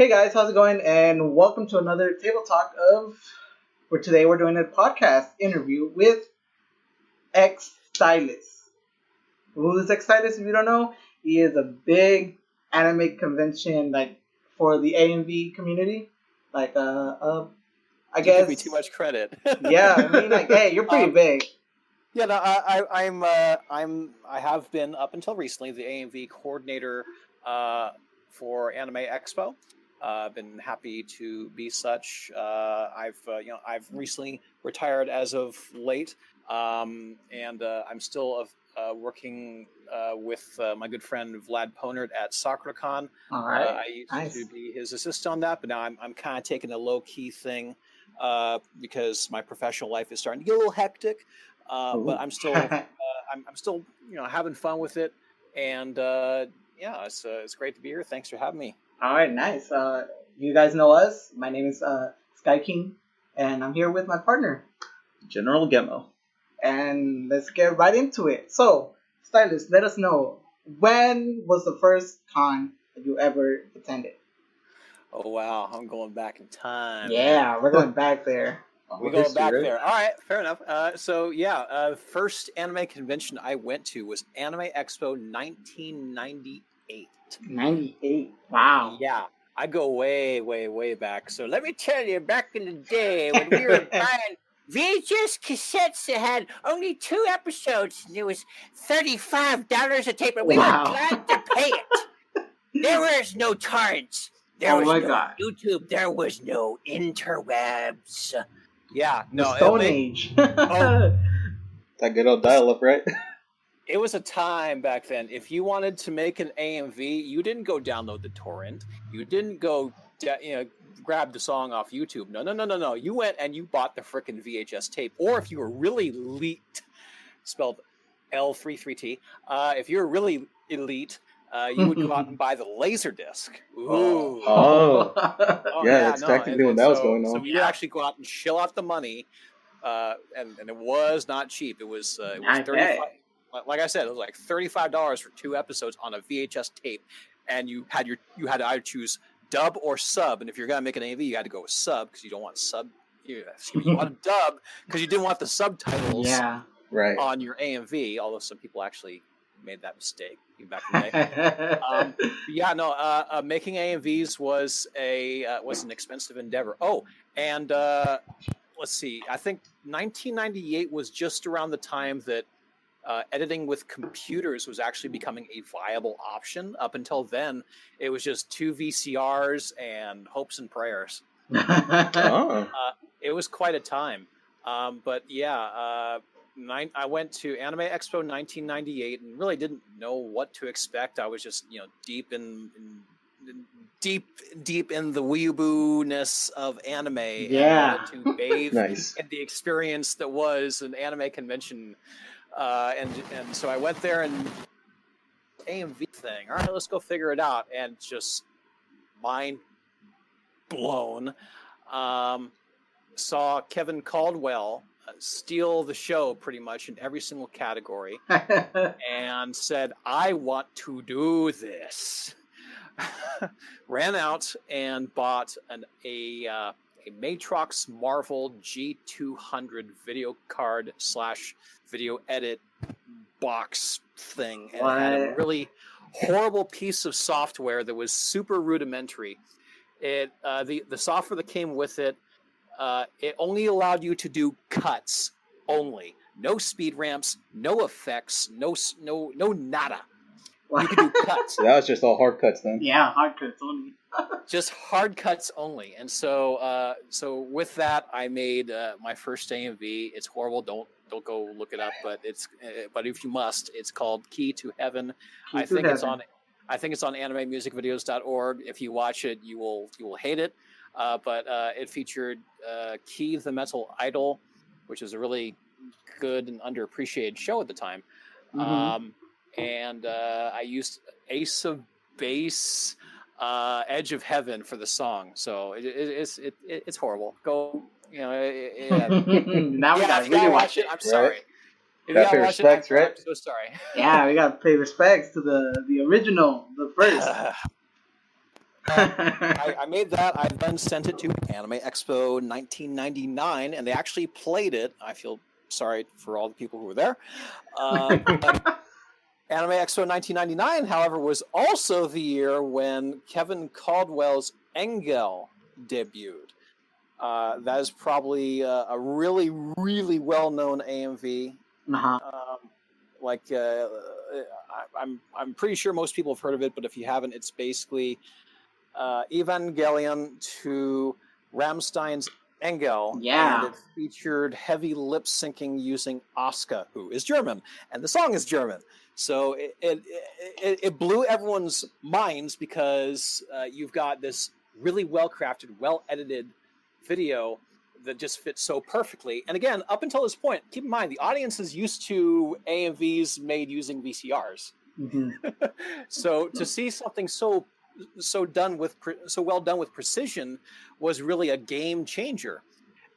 Hey guys, how's it going? And welcome to another table talk of. For today, we're doing a podcast interview with Ex Stylus. Who is Ex Stylus? If you don't know, he is a big anime convention like for the AMV community. Like, I You give me guess. too much credit. Yeah, I mean, like, hey, you're pretty big. Yeah, no, I have been up until recently the AMV coordinator for Anime Expo. I've been happy to be such. I've recently retired as of late, and I'm still working with my good friend Vlad Ponert at SakuraCon. All right, I used nice. to be his assistant on that, but now I'm kind of taking a low key thing. Because my professional life is starting to get a little hectic. But I'm still I'm still having fun with it, and yeah, it's great to be here. Thanks for having me. All right, nice. You guys know us. My name is Skyking, and I'm here with my partner, General Gemo. and let's get right into it. So, Stylist, let us know, when was the first con that you ever attended? Oh wow, I'm going back in time. Yeah, we're going back there. We're going back there. All right, fair enough. First anime convention I went to was Anime Expo 1998. 98. Wow. Yeah, I go way, way, way back. So let me tell you, back in the day when we were buying VHS cassettes that had only 2 episodes, and it was $35 a tape, and we were glad to pay it. There was no torrents. There was no God. YouTube. There was no interwebs. Yeah, The no. Stone Age. That good old dial-up, right? It was a time back then. If you wanted to make an AMV, you didn't go download the torrent. You didn't go, grab the song off YouTube. No. You went and you bought the frickin' VHS tape. Or if you were really elite, spelled L33T, if you were really elite, you would go out and buy the Laserdisc. Ooh. It's exactly when that was going on. So you would actually go out and shell out the money, and it was not cheap. It was 35. Like I said, it was like $35 for 2 episodes on a VHS tape, and you had to either choose dub or sub. And if you're gonna make an AV, you had to go with sub because you don't want sub. You want a dub because you didn't want the subtitles on your AMV. Although some people actually made that mistake back in the day. Making AMVs was an expensive endeavor. Oh, and let's see. I think 1998 was just around the time that editing with computers was actually becoming a viable option. Up until then, it was just 2 VCRs and hopes and prayers. It was quite a time. I went to Anime Expo 1998 and really didn't know what to expect. I was just, deep in the weeaboo-ness of anime. Yeah. And wanted to bathe Nice. in the experience that was an anime convention. And so I went there and AMV thing. All right, let's go figure it out. And just mind blown. Saw Kevin Caldwell steal the show pretty much in every single category and said, I want to do this. Ran out and bought a Matrox Marvel G200 video card / video edit box thing, and it had a really horrible piece of software that was super rudimentary. The software that came with it, it only allowed you to do cuts only. No speed ramps, no effects, no nada. You could do cuts. So that was just all hard cuts then. Yeah, hard cuts only. Just hard cuts only. And so with that, I made my first AMV. It's horrible. Don't go look it up. But but if you must, it's called Key to Heaven. I think it's on animemusicvideos.org. If you watch it, you will hate it. But it featured Key the Metal Idol, which is a really good and underappreciated show at the time. Mm-hmm. And I used Ace of Base, Edge of Heaven for the song. So it's horrible. Go, Now we gotta really watch it. I'm sorry. If you gotta pay respects, right? I'm so sorry. Yeah, we gotta pay respects to the original, the first. I made that. I then sent it to Anime Expo 1999, and they actually played it. I feel sorry for all the people who were there. Anime Expo 1999, however, was also the year when Kevin Caldwell's Engel debuted. That is probably a really, really well-known AMV. I'm pretty sure most people have heard of it, but if you haven't, it's basically Evangelion to Rammstein's Engel. Yeah. And it featured heavy lip syncing using Asuka, who is German, and the song is German. So it blew everyone's minds because you've got this really well-crafted, well-edited video that just fits so perfectly. And again, up until this point, keep in mind, the audience is used to AMVs made using VCRs. Mm-hmm. So to see something so well done with precision was really a game changer.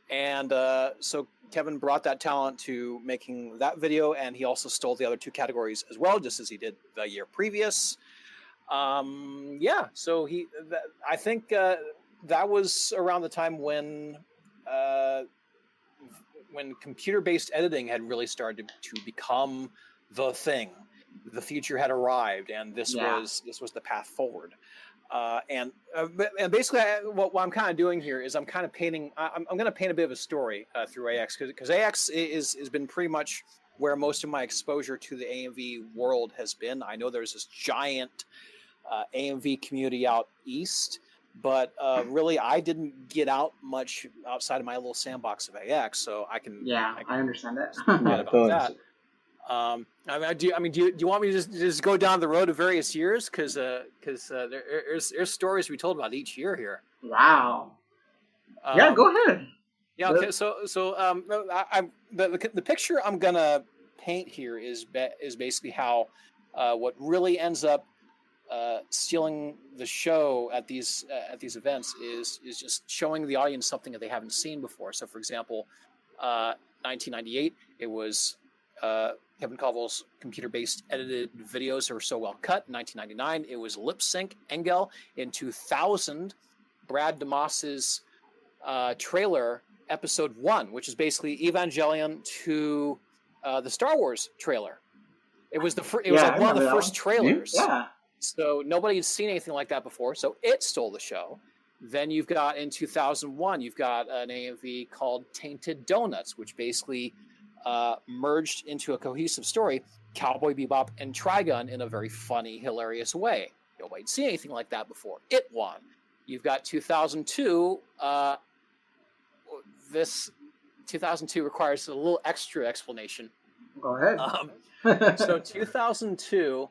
And so Kevin brought that talent to making that video, and he also stole the other two categories as well, just as he did the year previous. So I think that was around the time when computer-based editing had really started to become the thing. The future had arrived, and this was the path forward. And basically, what I'm kind of doing here is I'm kind of painting. I'm going to paint a bit of a story through AX because AX has been pretty much where most of my exposure to the AMV world has been. I know there's this giant AMV community out east, but really I didn't get out much outside of my little sandbox of AX, so I can. I understand that. About that. Do you want me to just go down the road of various years? Because there's stories to be told about each year here. Wow. Go ahead. Yeah. Okay. So the picture I'm gonna paint here is basically how what really ends up stealing the show at these events is just showing the audience something that they haven't seen before. So, for example, 1998, it was Kevin Caldwell's computer-based edited videos that were so well cut. In 1999, it was Lip Sync Engel. In 2000, Brad DeMoss's trailer, Episode 1, which is basically Evangelion to the Star Wars trailer. It was one of the first trailers. Yeah. So nobody had seen anything like that before, so it stole the show. Then you've got, in 2001, you've got an AMV called Tainted Donuts, which basically merged into a cohesive story, Cowboy Bebop and Trigun, in a very funny, hilarious way. Nobody had seen anything like that before. It won. You've got 2002. This 2002 requires a little extra explanation. Go ahead. So 2002,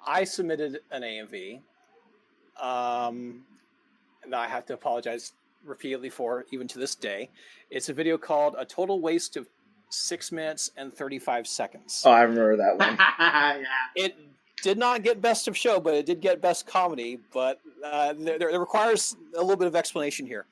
I submitted an AMV that I have to apologize repeatedly for, even to this day. It's a video called A Total Waste of 6 minutes and 35 seconds. Oh, I remember that one. Yeah. It did not get best of show, but it did get best comedy. But there requires a little bit of explanation here.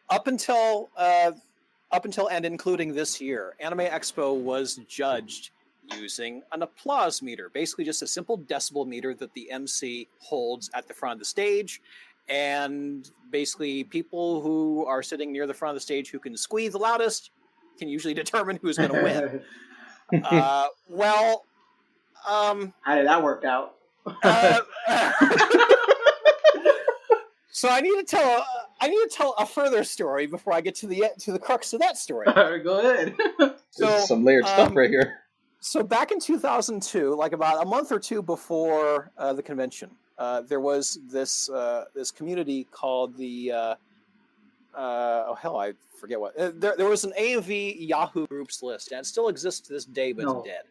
Up until and including this year, Anime Expo was judged using an applause meter, basically just a simple decibel meter that the MC holds at the front of the stage. And basically people who are sitting near the front of the stage who can squeeze the loudest can usually determine who's going to win. How did that work out? So I need to tell a further story before I get to the crux of that story. Go ahead. So some layered stuff right here. So back in 2002, like about a month or two before the convention, there was this community called the I forget what. There was an AMV Yahoo groups list, and it still exists to this day, but it's dead.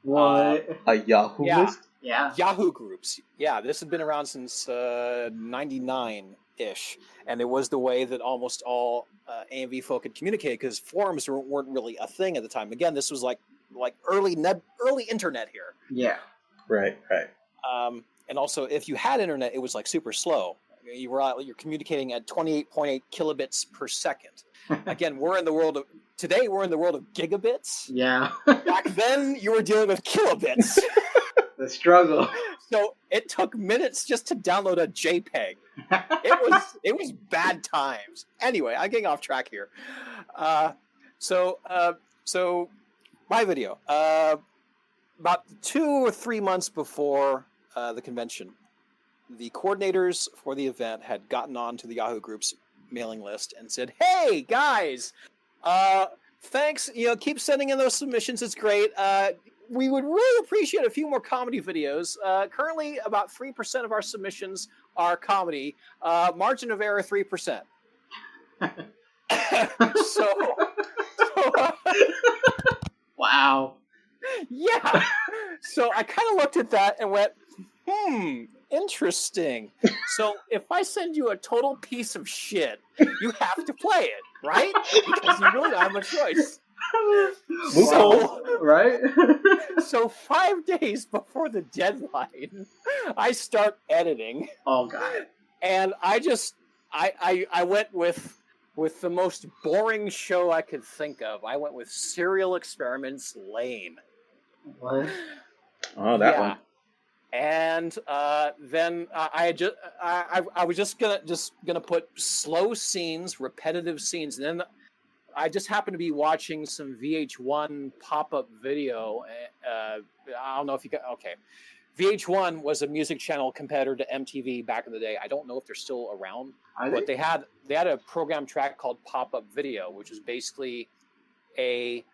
What? A Yahoo list? Yeah. Yahoo groups. Yeah, this had been around since 99-ish, and it was the way that almost all AMV folk had communicated, because forums weren't really a thing at the time. Again, this was like early internet here. Yeah. Right. And also, if you had internet, it was like super slow. You're communicating at 28.8 kilobits per second. Again, today we're in the world of gigabits. Yeah. Back then, you were dealing with kilobits. The struggle. So it took minutes just to download a JPEG. It was bad times. Anyway, I'm getting off track here. So my video. About 2 or 3 months before the convention, the coordinators for the event had gotten on to the Yahoo Group's mailing list and said, "Hey guys, thanks. Keep sending in those submissions. It's great. We would really appreciate a few more comedy videos. Currently, about 3% of our submissions are comedy. Margin of error 3%." so Wow. Yeah. So I kind of looked at that and went, interesting. So if I send you a total piece of shit, you have to play it, right? Because you really don't have a choice. Right? So 5 days before the deadline, I start editing. Oh, God. And I went with the most boring show I could think of. I went with Serial Experiments Lane. What? Oh, that one. And then I was just gonna put slow scenes, repetitive scenes, and then I just happened to be watching some VH1 pop-up video. I don't know if you got okay. VH1 was a music channel competitor to MTV back in the day. I don't know if they're still around, but they had a program track called Pop-Up Video, which is basically a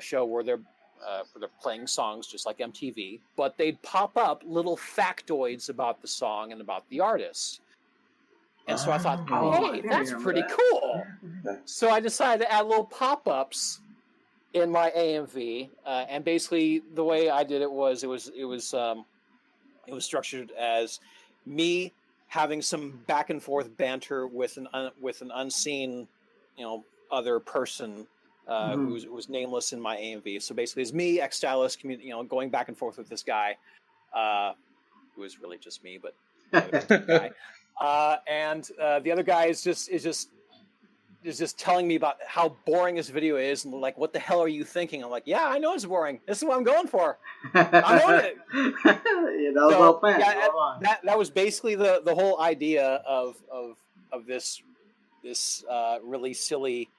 show where they're playing songs just like MTV, but they'd pop up little factoids about the song and about the artist. And so I thought, hey, that's pretty cool. So I decided to add little pop-ups in my AMV, and basically the way I did it was structured as me having some back and forth banter with an unseen, other person who was nameless in my AMV. So basically, it's me, XStylus, going back and forth with this guy, who was really just me, but guy. And the other guy is just telling me about how boring this video is, and like, what the hell are you thinking? I'm like, yeah, I know it's boring. This is what I'm going for. I'm on it. Yeah, that was well planned. Yeah, that was basically the whole idea of this really silly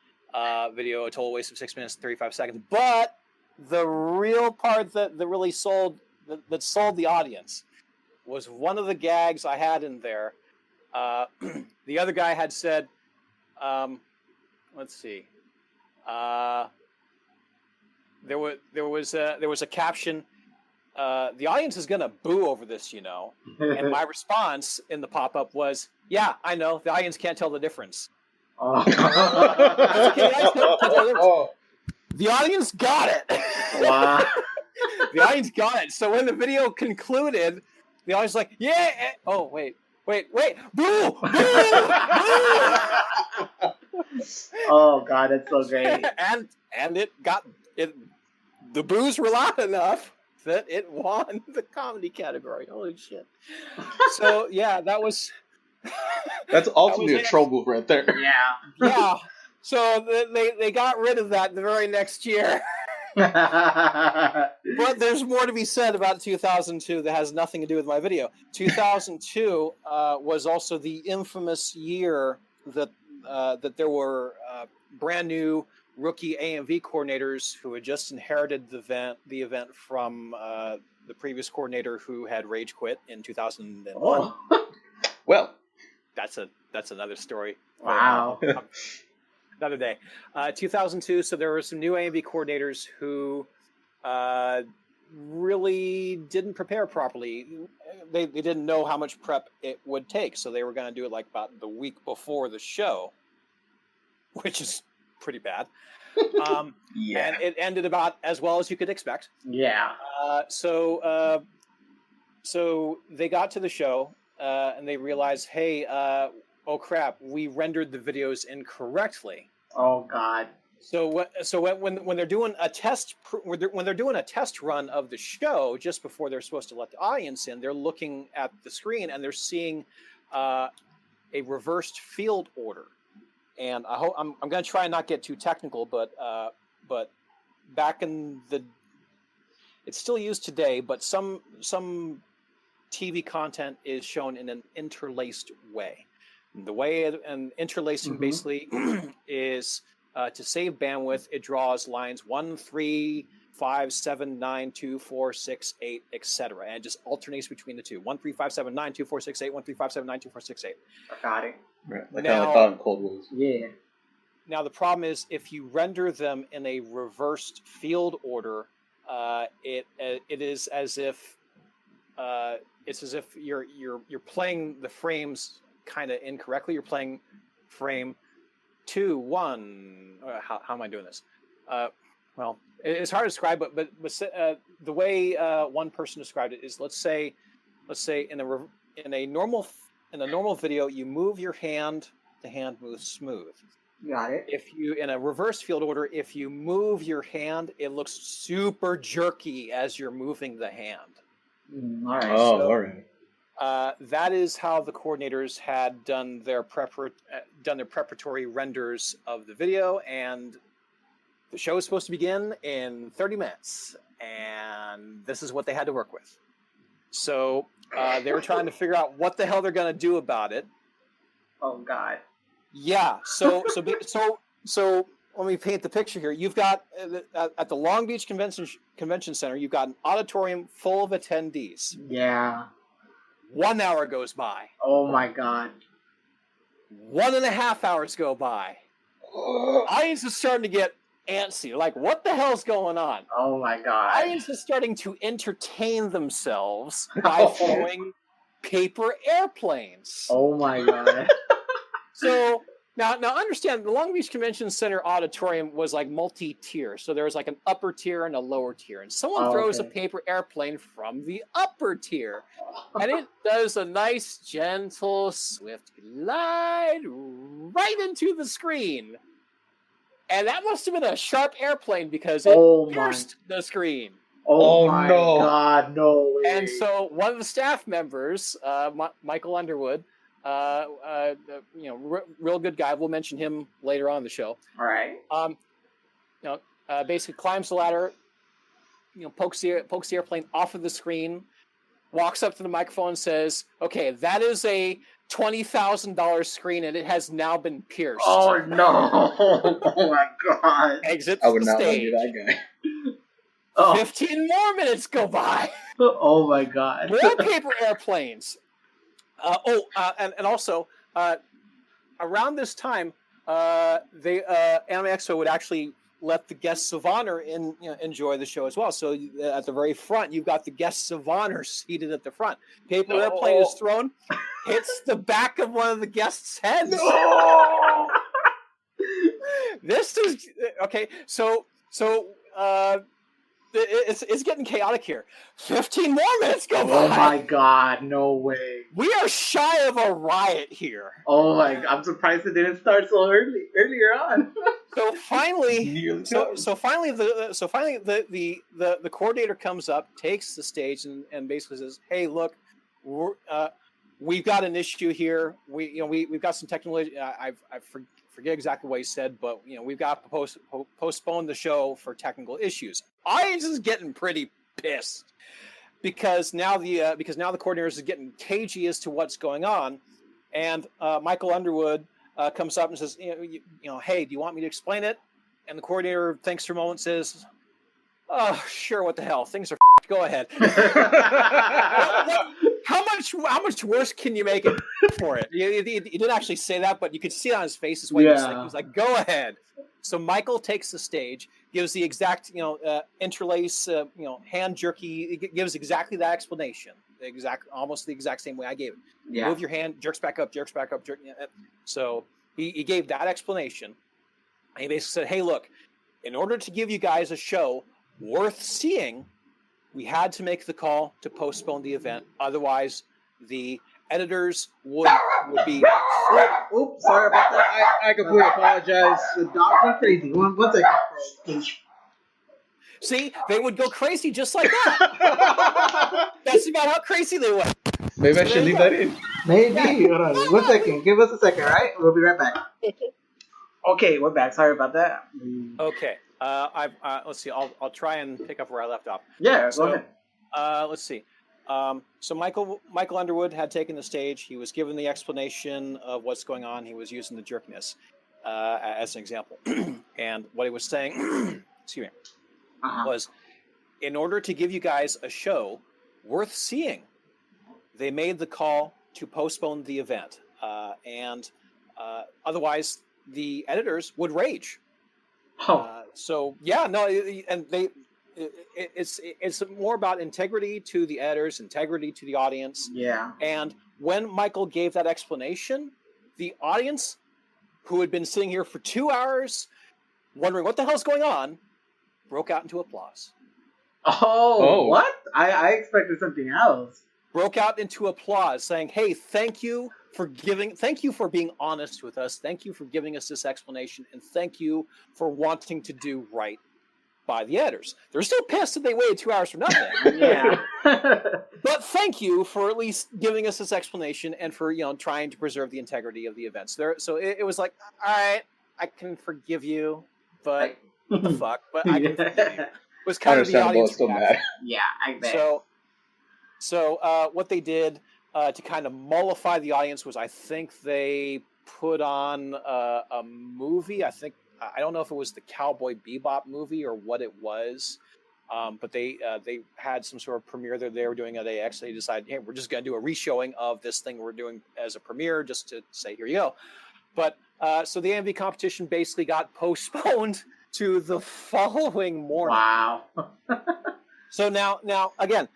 video, a total waste of 6 minutes and 35 seconds. But the real part that really sold the audience was one of the gags I had in there. The other guy had said, let's see. There was a caption. The audience is gonna boo over this, And my response in the pop-up was, "Yeah, I know. The audience can't tell the difference." Oh. The audience got it. Wow. The audience got it. So when the video concluded, the audience was like, "Yeah." Oh, wait. Boo! Boo! Oh, God, that's so great. and the boos were loud enough that it won the comedy category. Holy shit. So, yeah, that was... That's ultimately a troll move right there. Yeah. So they got rid of that the very next year. But there's more to be said about 2002 that has nothing to do with my video. 2002 was also the infamous year that there were brand new rookie AMV coordinators who had just inherited the event from the previous coordinator who had rage quit in 2001. Oh. Well, that's another story. Wow. Another day. 2002, so there were some new AMV coordinators who really didn't prepare properly. They didn't know how much prep it would take, so they were going to do it like about the week before the show, which is pretty bad. Yeah. And it ended about as well as you could expect. Yeah. So they got to the show, and they realized, hey, oh crap, we rendered the videos incorrectly. Oh God. So when they're doing a test run of the show just before they're supposed to let the audience in, they're looking at the screen and they're seeing a reversed field order. And I'm going to try and not get too technical, but back in the, it's still used today, but some TV content is shown in an interlaced way. The way and interlacing basically is to save bandwidth. It draws lines 1, 3, 5, 7, 9, 2, 4, 6, 8, etc. And it just alternates between the two. 1, 3, 5, 7, 9, 2, 4, 6, 8. 1, 3, 5, 7, 9, 2, 4, 6, 8. I got it. Right. Like how I thought in Cold Wars. Yeah. Now the problem is if you render them in a reversed field order, it is as if it's as if you're playing the frames kind of incorrectly. You're playing frame 2, 1. How am I doing this? Well, it's hard to describe, but the way one person described it is, let's say in a normal video, you move your hand, the hand moves smooth. Got it. If you in a reverse field order, if you move your hand, it looks super jerky as you're moving the hand. All right. All right. That is how the coordinators had done their preparatory renders of the video, and the show is supposed to begin in 30 minutes, and this is what they had to work with. So they were trying to figure out what the hell they're going to do about it. Oh God. Yeah. So let me paint the picture here. You've got at the Long Beach Convention Center, you've got an auditorium full of attendees. Yeah. 1 hour goes by. Oh my God. 1.5 hours go by. Audience is starting to get antsy. Like, what the hell's going on? Oh my God. Audience is starting to entertain themselves by throwing paper airplanes. Oh my God. So now understand, the Long Beach Convention Center auditorium was like multi-tier. So there was like an upper tier and a lower tier. And someone throws a paper airplane from the upper tier. And it does a nice, gentle, swift glide right into the screen. And that must have been a sharp airplane because it pierced the screen. Oh my God, no way. And so one of the staff members, Michael Underwood, real good guy. We'll mention him later on in the show. All right. Basically climbs the ladder, pokes the airplane off of the screen, walks up to the microphone and says, "Okay, that is a $20,000 screen, and it has now been pierced." Oh no! Oh my God! Exits I would the not stage. want to be that guy. 15 more minutes go by. Oh my God! More paper airplanes. And also, around this time, Anime Expo would actually let the guests of honor enjoy the show as well. So at the very front, you've got the guests of honor seated at the front. Paper airplane is thrown, hits the back of one of the guests' heads. No! This is okay. So it's getting chaotic here. 15 more minutes go by. Oh my God, no way. We are shy of a riot here. Oh my God, I'm surprised it didn't start so earlier on. So finally, the coordinator comes up, takes the stage, and basically says, "Hey, look, we've got an issue here. We've got some technical. I forget exactly what he said, but we've got to postpone the show for technical issues." Audience is getting pretty pissed because now the coordinator is getting cagey as to what's going on, and Michael Underwood comes up and says, "Hey, do you want me to explain it?" And the coordinator thinks for a moment, and says, "Oh, sure. What the hell? Things are go ahead." How much worse can you make it for it? He didn't actually say that, but you could see it on his face. Is what he was saying. He was like, "Go ahead." So Michael takes the stage, gives the exact interlace, hand jerky. It gives exactly that explanation, almost the exact same way I gave it. Yeah. Move your hand, jerks back up. So he gave that explanation. And he basically said, "Hey, look, in order to give you guys a show worth seeing, we had to make the call to postpone the event. Otherwise, the editors would be..." Oops, sorry about that. I completely apologize. The dog went crazy. One second. See, they would go crazy just like that. That's about how crazy they went. Maybe I should leave that in. Maybe. Hold on. 1 second. Give us a second, right? We'll be right back. Okay, we're back. Sorry about that. Okay. Let's see. I'll try and pick up where I left off. Yeah, go ahead. Let's see. So Michael Underwood had taken the stage. He was given the explanation of what's going on. He was using the jerkiness as an example. And what he was saying, excuse me, was in order to give you guys a show worth seeing, they made the call to postpone the event. And otherwise, the editors would rage. So, yeah, no, and it's more about integrity to the editors, integrity to the audience. Yeah. And when Michael gave that explanation, the audience, who had been sitting here for 2 hours wondering what the hell's going on, broke out into applause. Oh. What? I expected something else. Broke out into applause, saying, "Hey, thank you for being honest with us. Thank you for giving us this explanation, and thank you for wanting to do right by the editors. They're still pissed that they waited 2 hours for nothing. Yeah. But thank you for at least giving us this explanation and for trying to preserve the integrity of the events. So it was like, all right, I can forgive you, but what the fuck? But I can forgive you. It was kind of the audience still mad. Yeah, I bet. So what they did to kind of mollify the audience was, I think they put on a movie. I don't know if it was the Cowboy Bebop movie or what it was, but they had some sort of premiere that they were doing at AX. They decided, hey, we're just going to do a reshowing of this thing we're doing as a premiere, just to say, here you go. But so the AMV competition basically got postponed to the following morning. Wow. So now again,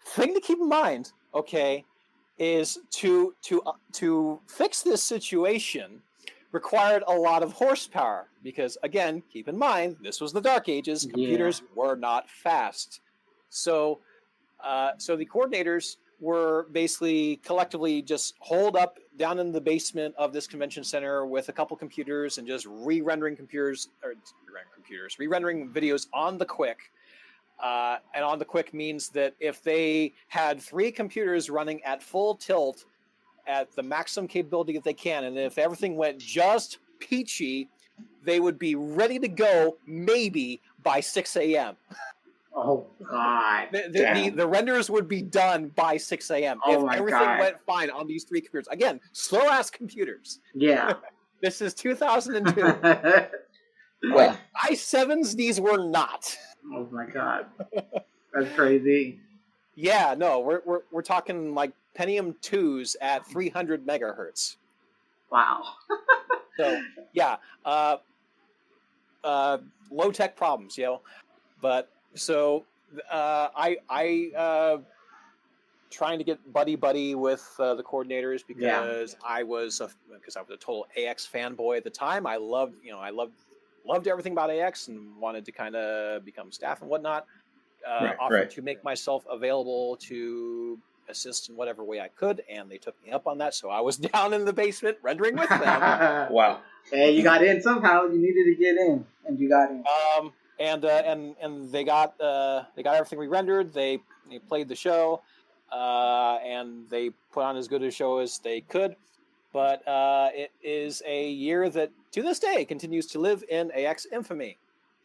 thing to keep in mind, okay, is to fix this situation required a lot of horsepower, because again, keep in mind, this was the Dark Ages. Computers were not fast. So the coordinators were basically collectively just holed up down in the basement of this convention center with a couple computers and just re-rendering videos on the quick. And on the quick means that if they had 3 computers running at full tilt at the maximum capability that they can, and if everything went just peachy, they would be ready to go maybe by 6 a.m. Oh, God. The renders would be done by 6 a.m. Oh, if everything went fine on these 3 computers. Again, slow-ass computers. Yeah. This is 2002. Well, i7s, these were not. Oh, my God. That's crazy. Yeah, no, we're talking like Pentium 2s at 300 megahertz. Wow. So, yeah, low-tech problems, But, so, I trying to get buddy with the coordinators because I was a total AX fanboy at the time. I loved everything about AX and wanted to kind of become staff and whatnot. Offered to make myself available to assist in whatever way I could, and they took me up on that. So I was down in the basement rendering with them. Wow. Hey, you got in somehow. You needed to get in, and you got in. And they got everything re-rendered. They played the show, and they put on as good a show as they could. But it is a year that to this day continues to live in AX infamy.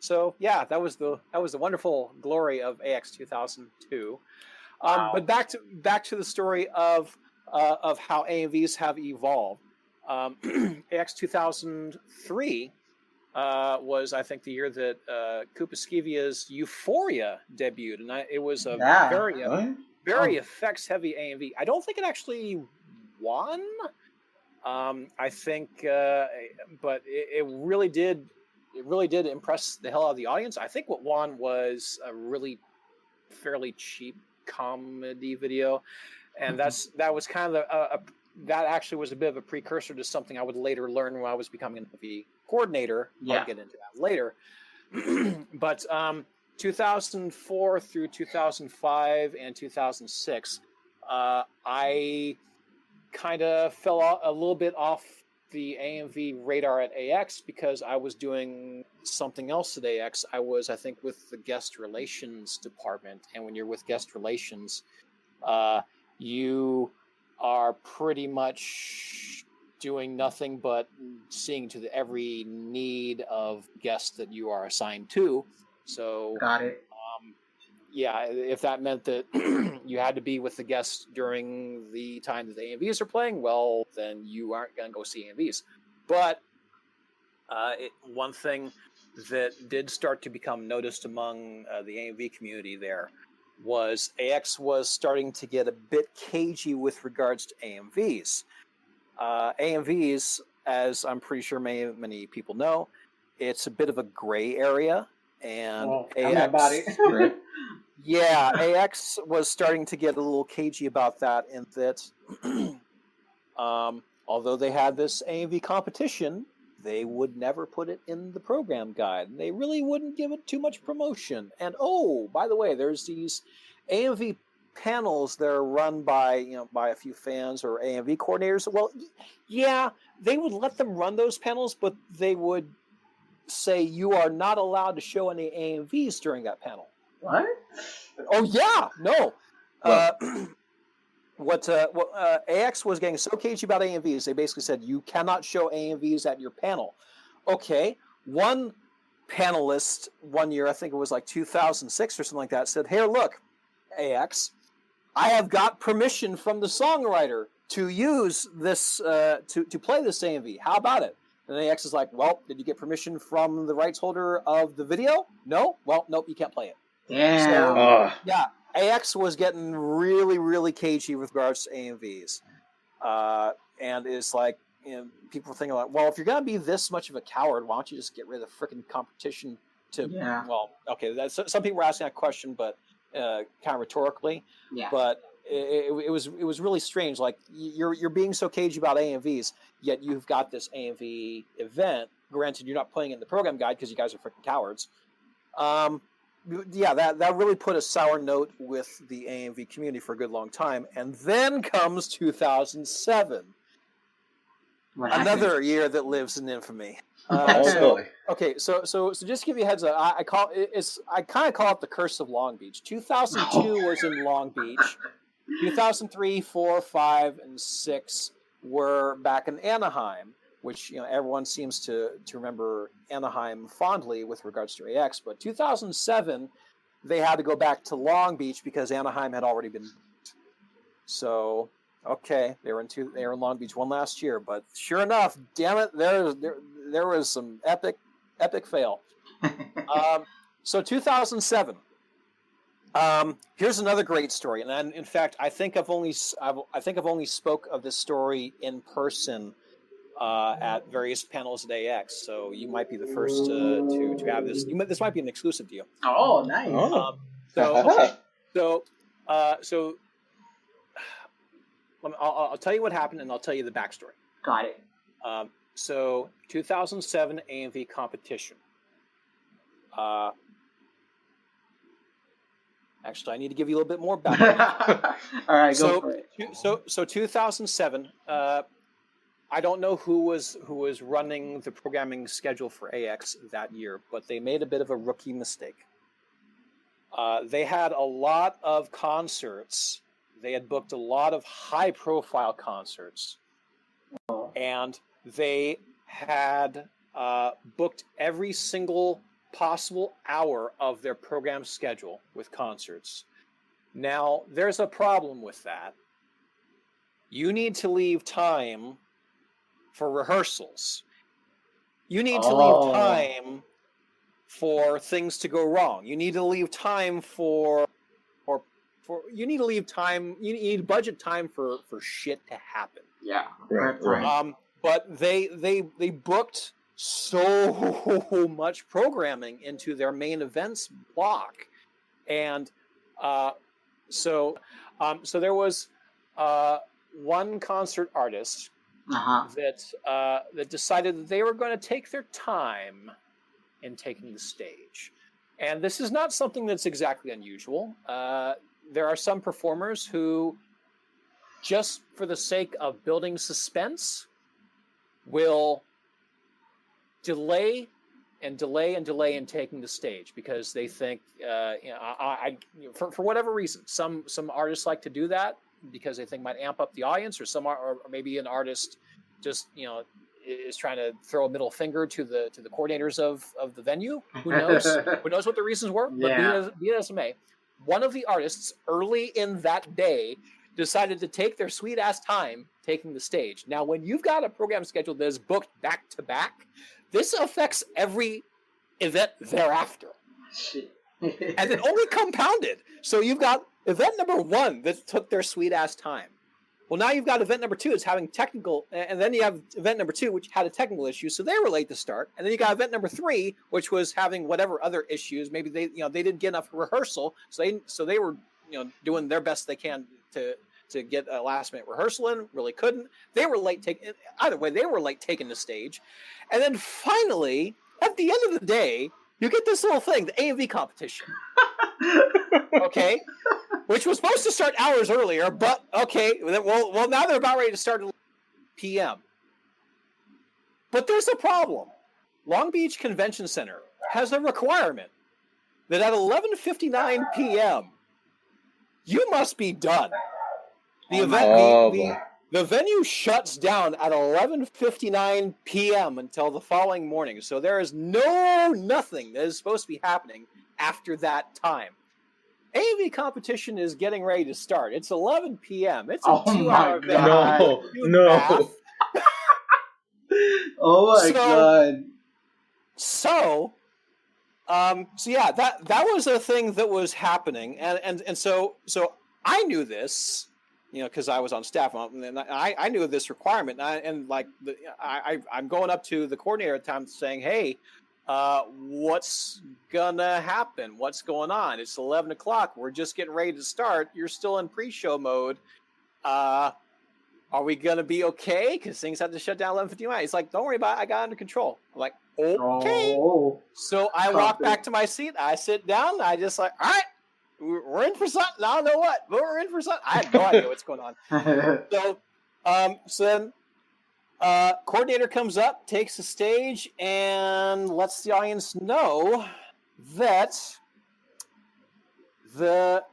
So yeah, that was the wonderful glory of AX 2002. Wow. But back to the story of how AMVs have evolved. AX 2003 was, I think, the year that Kupaskivia's Euphoria debuted, and it was a very effects heavy AMV. I don't think it actually won. I think, but it really did. It really did impress the hell out of the audience. I think what won was a really fairly cheap comedy video, and that was kind of that actually was a bit of a precursor to something I would later learn when I was becoming an AMV coordinator. I'll get into that later. But 2004 through 2005 and 2006, I kind of fell a little bit off the AMV radar at AX because I was doing something else at AX. I was, I think, with the guest relations department. And when you're with guest relations, you are pretty much doing nothing but seeing to every need of guests that you are assigned to. So got it. if that meant that you had to be with the guests during the time that the AMVs are playing, well, then you aren't going to go see AMVs. But one thing that did start to become noticed among the AMV community there was AX was starting to get a bit cagey with regards to AMVs. AMVs, as I'm pretty sure many people know, it's a bit of a gray area, and AX, about it. yeah, AX was starting to get a little cagey about that, in that although they had this AMV competition, they would never put it in the program guide. They really wouldn't give it too much promotion. And by the way, there's these AMV panels that are run by a few fans or AMV coordinators. Well, yeah, they would let them run those panels, but they would say you are not allowed to show any AMVs during that panel. What? Oh yeah, no. What AX was getting so cagey about AMVs, they basically said you cannot show AMVs at your panel. Okay, one panelist one year, I think it was like 2006 or something like that, said, "Here, look, AX, I have got permission from the songwriter to use this to play this AMV. How about it?" And AX is like, "Well, did you get permission from the rights holder of the video? No? Well, nope, you can't play it." Damn. So, yeah. AX was getting really, really cagey with regards to AMVs. And it's like, people thinking like, well, if you're going to be this much of a coward, why don't you just get rid of the freaking competition well, okay, some people were asking that question, but kind of rhetorically. Yeah. But it was really strange. Like, you're being so cagey about AMVs, yet you've got this AMV event. Granted, you're not playing it in the program guide because you guys are freaking cowards. Yeah, that really put a sour note with the AMV community for a good long time. And then comes 2007. Another year that lives in infamy. Okay, so just to give you a heads up, I kind of call it the curse of Long Beach. 2002 was in Long Beach. 2003, 4, 5, and 6 were back in Anaheim, which everyone seems to remember Anaheim fondly with regards to AX. But 2007, they had to go back to Long Beach because Anaheim had already been. So okay, they were in Long Beach one last year, but sure enough, damn it, there was some epic fail. So 2007. Here's another great story, and in fact, I think I've only spoke of this story in person at various panels at AX. So you might be the first to have this. This might be an exclusive deal. Oh, nice. So I'll tell you what happened, and I'll tell you the backstory. Got it. So 2007 AMV competition. Actually, I need to give you a little bit more background. All right, go for it. So 2007. I don't know who was running the programming schedule for AX that year, but they made a bit of a rookie mistake. They had a lot of concerts. They had booked a lot of high-profile concerts, and they had booked every single possible hour of their program schedule with concerts. Now, there's a problem with that. You need to leave time for rehearsals. You need to leave time for things to go wrong. You need to leave time you need budget time for shit to happen. Yeah. Right. But they booked so much programming into their main events block. And so there was one concert artist that decided that they were going to take their time in taking the stage. And this is not something that's exactly unusual. There are some performers who, just for the sake of building suspense, will delay in taking the stage because they think, for whatever reason, some artists like to do that because they think it might amp up the audience, or maybe an artist just is trying to throw a middle finger to the coordinators of the venue. Who knows? Who knows what the reasons were? But be it as it may. one of the artists early in that day decided to take their sweet ass time taking the stage. Now, when you've got a program schedule that is booked back to back, this affects every event thereafter. And it only compounded. So you've got event number 1 that took their sweet ass time. Well, now you've got event number 2 that's having technical, and then you have event number 2, which had a technical issue, so they were late to start. And then you got event number 3, which was having whatever other issues. Maybe they didn't get enough rehearsal, so they were doing their best they can to get a last minute rehearsal in. Really couldn't. They were late taking. Either way, they were late taking the stage. And then finally, at the end of the day, you get this little thing, the AMV competition. Okay. Which was supposed to start hours earlier, but okay, well, now they're about ready to start at p.m. But there's a problem. Long Beach Convention Center has a requirement that at 11:59 p.m. you must be done. The venue shuts down at 11:59 p.m. until the following morning. So there is nothing that is supposed to be happening after that time. AMV competition is getting ready to start. It's 11 p.m. It's a 2-hour event. No. Oh my god. So yeah, that was a thing that was happening, and so I knew this, because I was on staff, and I knew this requirement, and I'm going up to the coordinator at the time saying, hey, what's gonna happen? What's going on? It's 11 o'clock. We're just getting ready to start. You're still in pre-show mode. Are we gonna be okay? Because things have to shut down 11:59. He's like, don't worry about it. I got it under control. I'm like, okay. So I walk back to my seat. I sit down. I just all right, we're in for something. I don't know what, but we're in for something. I have no idea what's going on. So then coordinator comes up, takes the stage, and lets the audience know that the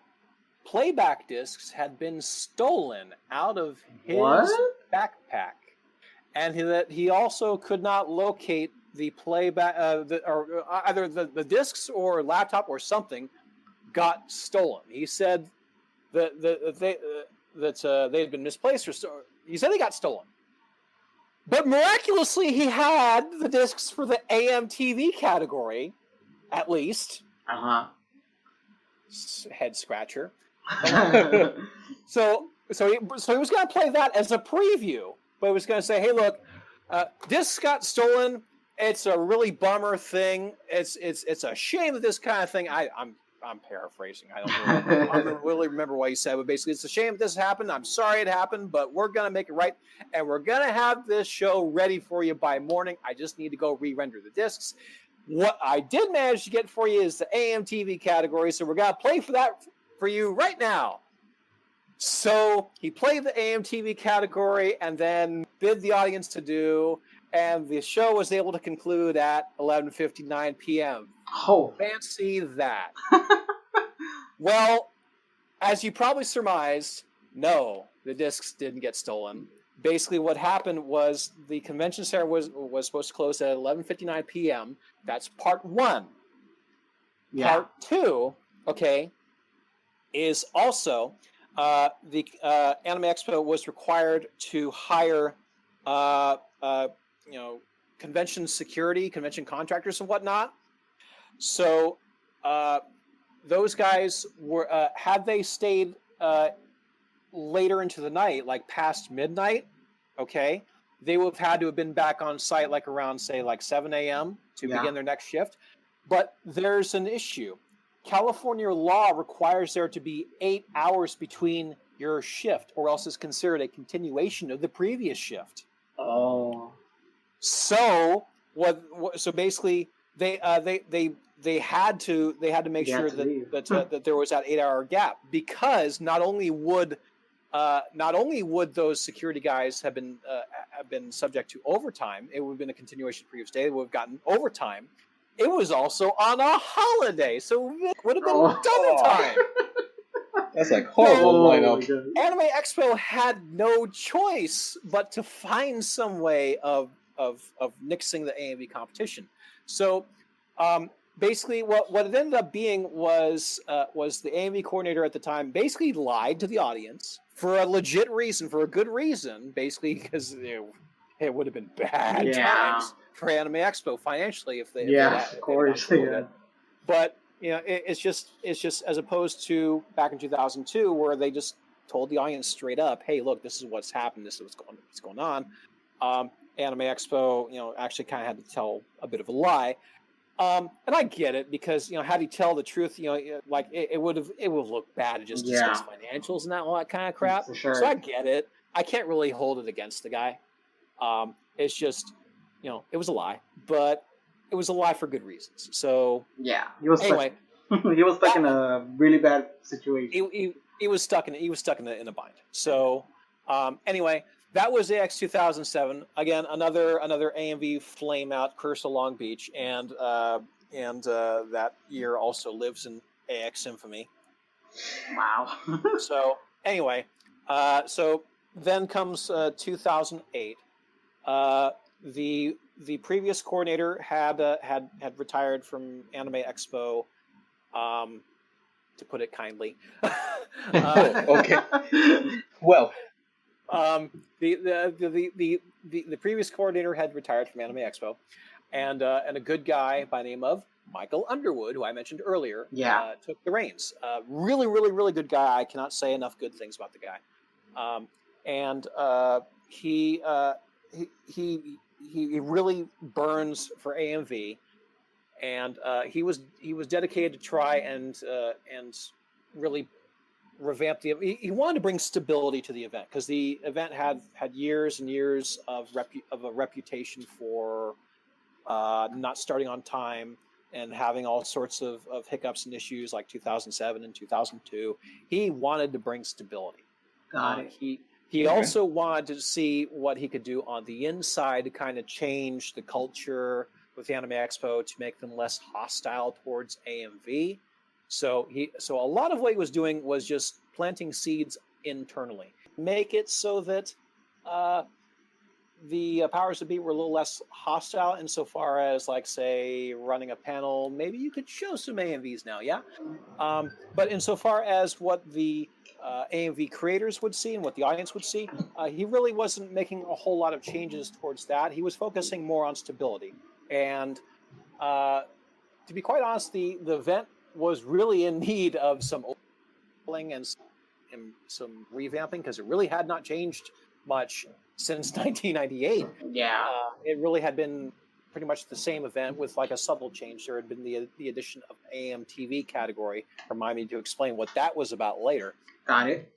playback discs had been stolen out of his backpack, and that he also could not locate the playback, or either the discs or laptop or something got stolen. He said that they had been misplaced, or he said they got stolen. But miraculously, he had the discs for the AMTV category, at least. Head scratcher. So he was going to play that as a preview, but he was going to say, "Hey, look, discs got stolen. It's a really bummer thing. It's a shame that this kind of thing." I'm paraphrasing. I don't really remember what he said, but basically, it's a shame that this happened. I'm sorry it happened, but we're going to make it right, and we're going to have this show ready for you by morning. I just need to go re-render the discs. What I did manage to get for you is the AMTV category, so we're going to play for that for you right now. So he played the AMTV category and then bid the audience to do, and the show was able to conclude at 11:59 p.m. Oh, fancy that. Well, as you probably surmised, no, the discs didn't get stolen. Basically, what happened was the convention center was supposed to close at 11:59 p.m. That's part 1. Yeah. Part 2, okay, is also the Anime Expo was required to hire convention security, convention contractors and whatnot. So those guys were had they stayed later into the night, like past midnight, okay, they would have had to have been back on site like around, say, like 7 a.m. to begin their next shift. But there's an issue. California law requires there to be 8 hours between your shift, or else it's considered a continuation of the previous shift. Oh. So so basically they had to make sure that there was that 8-hour gap, because not only would those security guys have been subject to overtime, it would have been a continuation of the previous day. They would have gotten overtime. It was also on a holiday, so it would have been done in time. That's like horrible lineup. Anime Expo had no choice but to find some way of nixing the AMV competition. So basically what it ended up being was the AMV coordinator at the time basically lied to the audience for a legit reason, for a good reason, basically because it would have been bad times for Anime Expo financially if they of course, it. But it's just as opposed to back in 2002 where they just told the audience straight up, hey, look, this is what's happened, this is what's going on. Anime Expo, actually kind of had to tell a bit of a lie. And I get it because had he tell the truth, like it would look bad to just discuss financials and all that kind of crap. For sure. So I get it. I can't really hold it against the guy. It's just, it was a lie, but it was a lie for good reasons. So he was anyway. He was stuck in a really bad situation. He was stuck in a bind. So anyway. That was AX 2007. Again, another AMV flame out, Curse of Long Beach, and that year also lives in AX infamy. Wow. So anyway, so then comes 2008. The previous coordinator had retired from Anime Expo, to put it kindly. Okay. Well. The previous coordinator had retired from Anime Expo, and a good guy by the name of Michael Underwood, who I mentioned earlier, took the reins. Really, really, really good guy. I cannot say enough good things about the guy. He really burns for AMV, and he was dedicated to try and really revamp he wanted to bring stability to the event because the event had years and years of a reputation for not starting on time and having all sorts of hiccups and issues like 2007 and 2002. He wanted to bring stability. Got it. He also wanted to see what he could do on the inside to kind of change the culture with Anime Expo to make them less hostile towards AMV. So a lot of what he was doing was just planting seeds internally, make it so that the powers that be were a little less hostile insofar as, like, say, running a panel. Maybe you could show some AMVs now, yeah. But insofar as what the AMV creators would see and what the audience would see, he really wasn't making a whole lot of changes towards that. He was focusing more on stability. And to be quite honest, the event was really in need of some overhauling and some revamping because it really had not changed much since 1998. It really had been pretty much the same event with like a subtle change. There had been the addition of AMTV category. Remind me to explain what that was about later. Got it.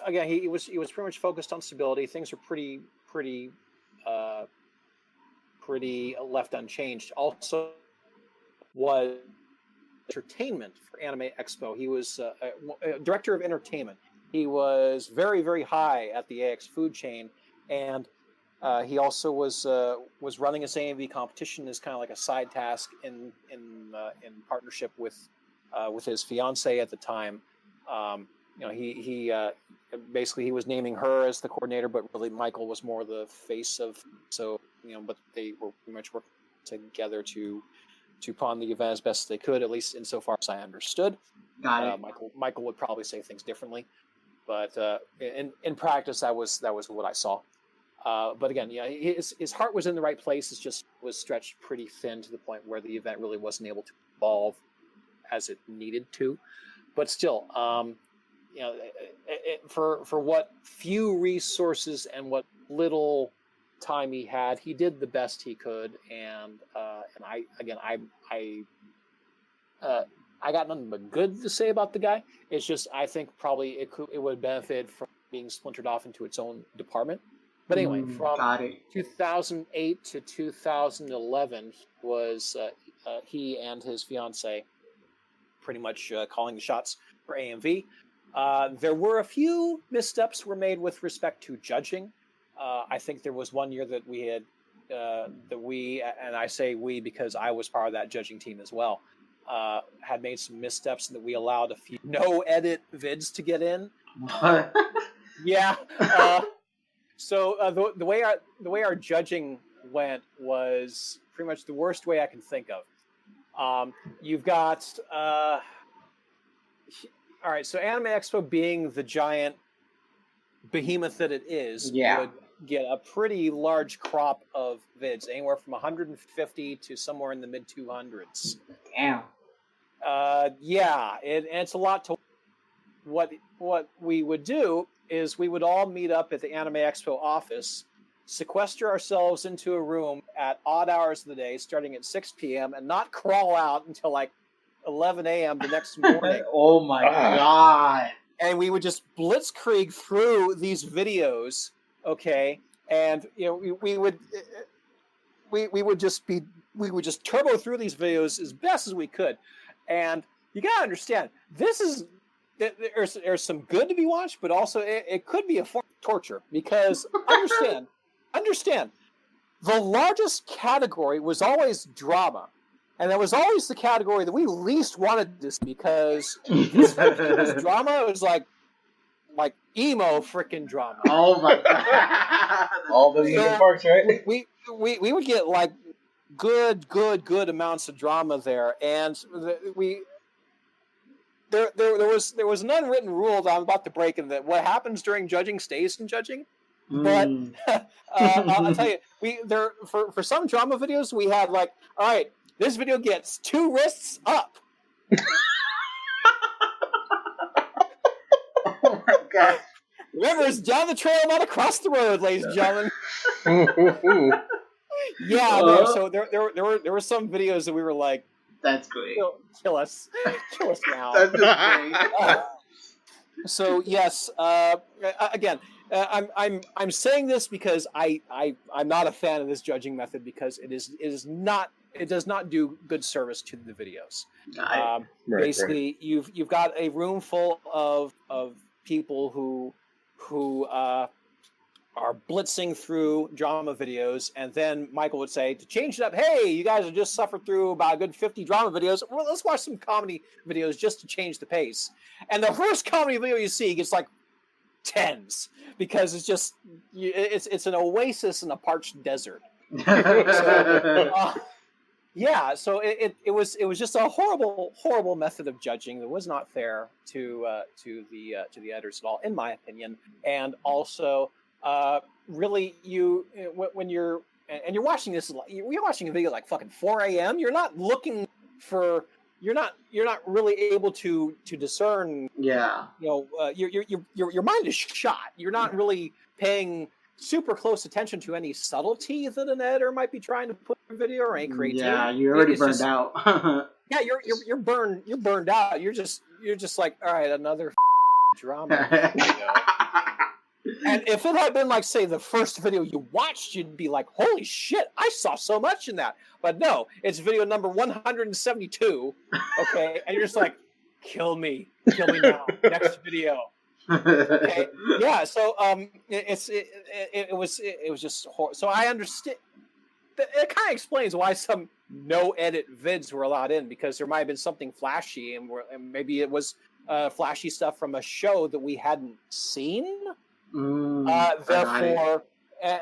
Again, he was pretty much focused on stability. Things were pretty left unchanged. Also was entertainment for Anime Expo. He was director of entertainment. He was very, very high at the AX food chain, and he also was running this AMV competition as kind of like a side task in partnership with his fiance at the time. He basically he was naming her as the coordinator, but really Michael was more the face of. So but they were pretty much working together to pawn the event as best as they could, at least insofar as I understood. Got it. Michael would probably say things differently, but in practice that was what I saw. But again, his heart was in the right place. It just was stretched pretty thin to the point where the event really wasn't able to evolve as it needed to. But still, for what few resources and what little time he had, he did the best he could. And I got nothing but good to say about the guy. It's just I think probably it would benefit from being splintered off into its own department. But anyway, from 2008 to 2011 was he and his fiance pretty much calling the shots for AMV. There were a few missteps were made with respect to judging. I think there was one year that we had and I say we because I was part of that judging team as well, had made some missteps and that we allowed a few no edit vids to get in. Yeah. So the way our judging went was pretty much the worst way I can think of. You've got all right. So Anime Expo, being the giant behemoth that it is, would get a pretty large crop of vids, anywhere from 150 to somewhere in the mid 200s. Damn. Yeah, and it's a lot to. What we would do is we would all meet up at the Anime Expo office, sequester ourselves into a room at odd hours of the day, starting at 6 p.m., and not crawl out until like 11 a.m. the next morning. Oh my God. And we would just blitzkrieg through these videos, okay? And we would just turbo through these videos as best as we could. And you gotta understand, there's some good to be watched, but also it could be a form of torture, because understand, the largest category was always drama. And that was always the category that we least wanted this, because this drama was like emo freaking drama. Oh my God! All the emo parts, right? We would get like good amounts of drama there, and there was an unwritten rule that I'm about to break, in that what happens during judging stays in judging. But I'll tell you, for some drama videos we had like, all right, this video gets 2 wrists up. Oh my God! Remember, it's down the trail, not across the road, ladies and gentlemen. Yeah, no, so there were some videos that we were like, that's great. Kill us now. That's just great. So yes, again, I'm saying this because I'm not a fan of this judging method, because it does not do good service to the videos. Basically, you've got a room full of people who are blitzing through drama videos, and then Michael would say, to change it up, hey, you guys have just suffered through about a good 50 drama videos. Well, let's watch some comedy videos just to change the pace. And the first comedy video you see gets like 10s, because it's just it's an oasis in a parched desert. Yeah, so it was just a horrible method of judging that was not fair to the editors at all, in my opinion. And also, really, when you're watching this, you're watching a video like fucking 4 a.m. You're not looking for. You're not really able to discern. Yeah. Your mind is shot. You're not really paying super close attention to any subtlety that an editor might be trying to put in a video, or any creativity. Yeah, you're already burned out. Yeah, you're burned out. You're just like, all right, another drama video. And if it had been like, say, the first video you watched, you'd be like, holy shit, I saw so much in that. But no, it's video number 172, okay? And you're just like, kill me now, next video. Okay, yeah. So it was just horrible. So I understand. It kind of explains why some no edit vids were allowed in, because there might have been something flashy, and maybe it was flashy stuff from a show that we hadn't seen.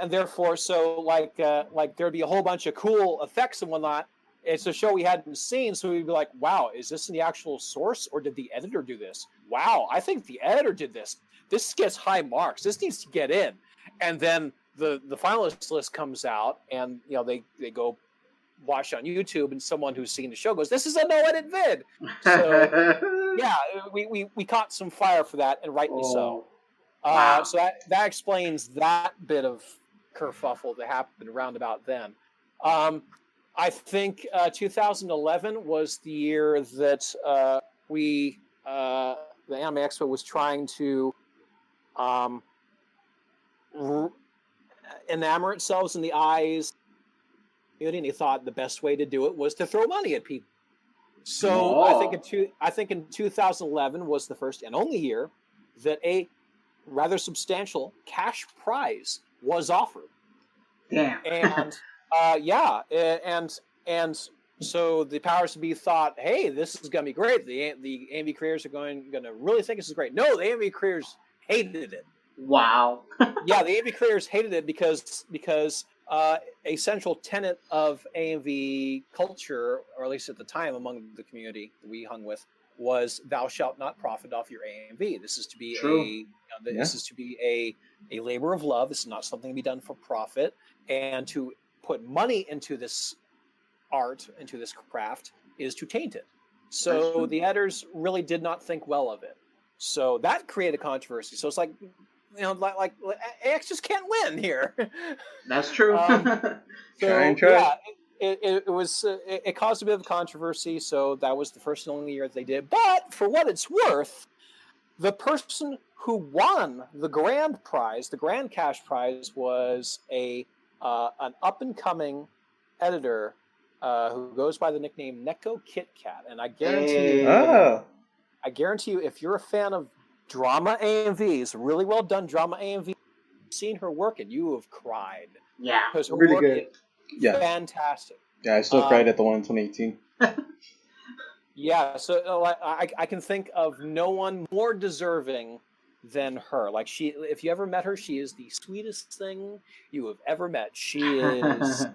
Therefore, so like there'd be a whole bunch of cool effects and whatnot. It's a show we hadn't seen, so we'd be like, wow, is this in the actual source, or did the editor do this? Wow, I think the editor did this. This gets high marks. This needs to get in. And then the finalist list comes out, and they go watch on YouTube, and someone who's seen the show goes, this is a no-edit vid. So, yeah, we caught some fire for that, and rightly so. Wow. So that explains that bit of kerfuffle that happened around about then. I think 2011 was the year that the Anime Expo was trying to enamor itself in the eyes. And he thought the best way to do it was to throw money at people. So I think in 2011 was the first and only year that a rather substantial cash prize was offered. Damn. And and so the powers to be thought, hey, this is going to be great. The AMV creators are going to really think this is great. No, the AMV creators hated it. Wow. Yeah, the AMV creators hated it because a central tenet of AMV culture, or at least at the time among the community that we hung with, was "Thou shalt not profit off your AMV." This is to be this is to be a labor of love. This is not something to be done for profit, and to put money into this art, into this craft, is to taint it. So the editors really did not think well of it. So that created controversy. So it's like, like AX just can't win here. That's true. Try. Yeah, it caused a bit of controversy. So that was the first and only year that they did. But for what it's worth, the person who won the grand prize, the grand cash prize, was an up and coming editor who goes by the nickname Neko Kit Kat, and I guarantee you, if you're a fan of drama AMVs, really well done drama AMVs, you've seen her work and you have cried. Yeah, because her really work good. Is fantastic. Yeah, I still cried at the one in 2018. Yeah, so I can think of no one more deserving than her. Like, if you ever met her, she is the sweetest thing you have ever met. She is.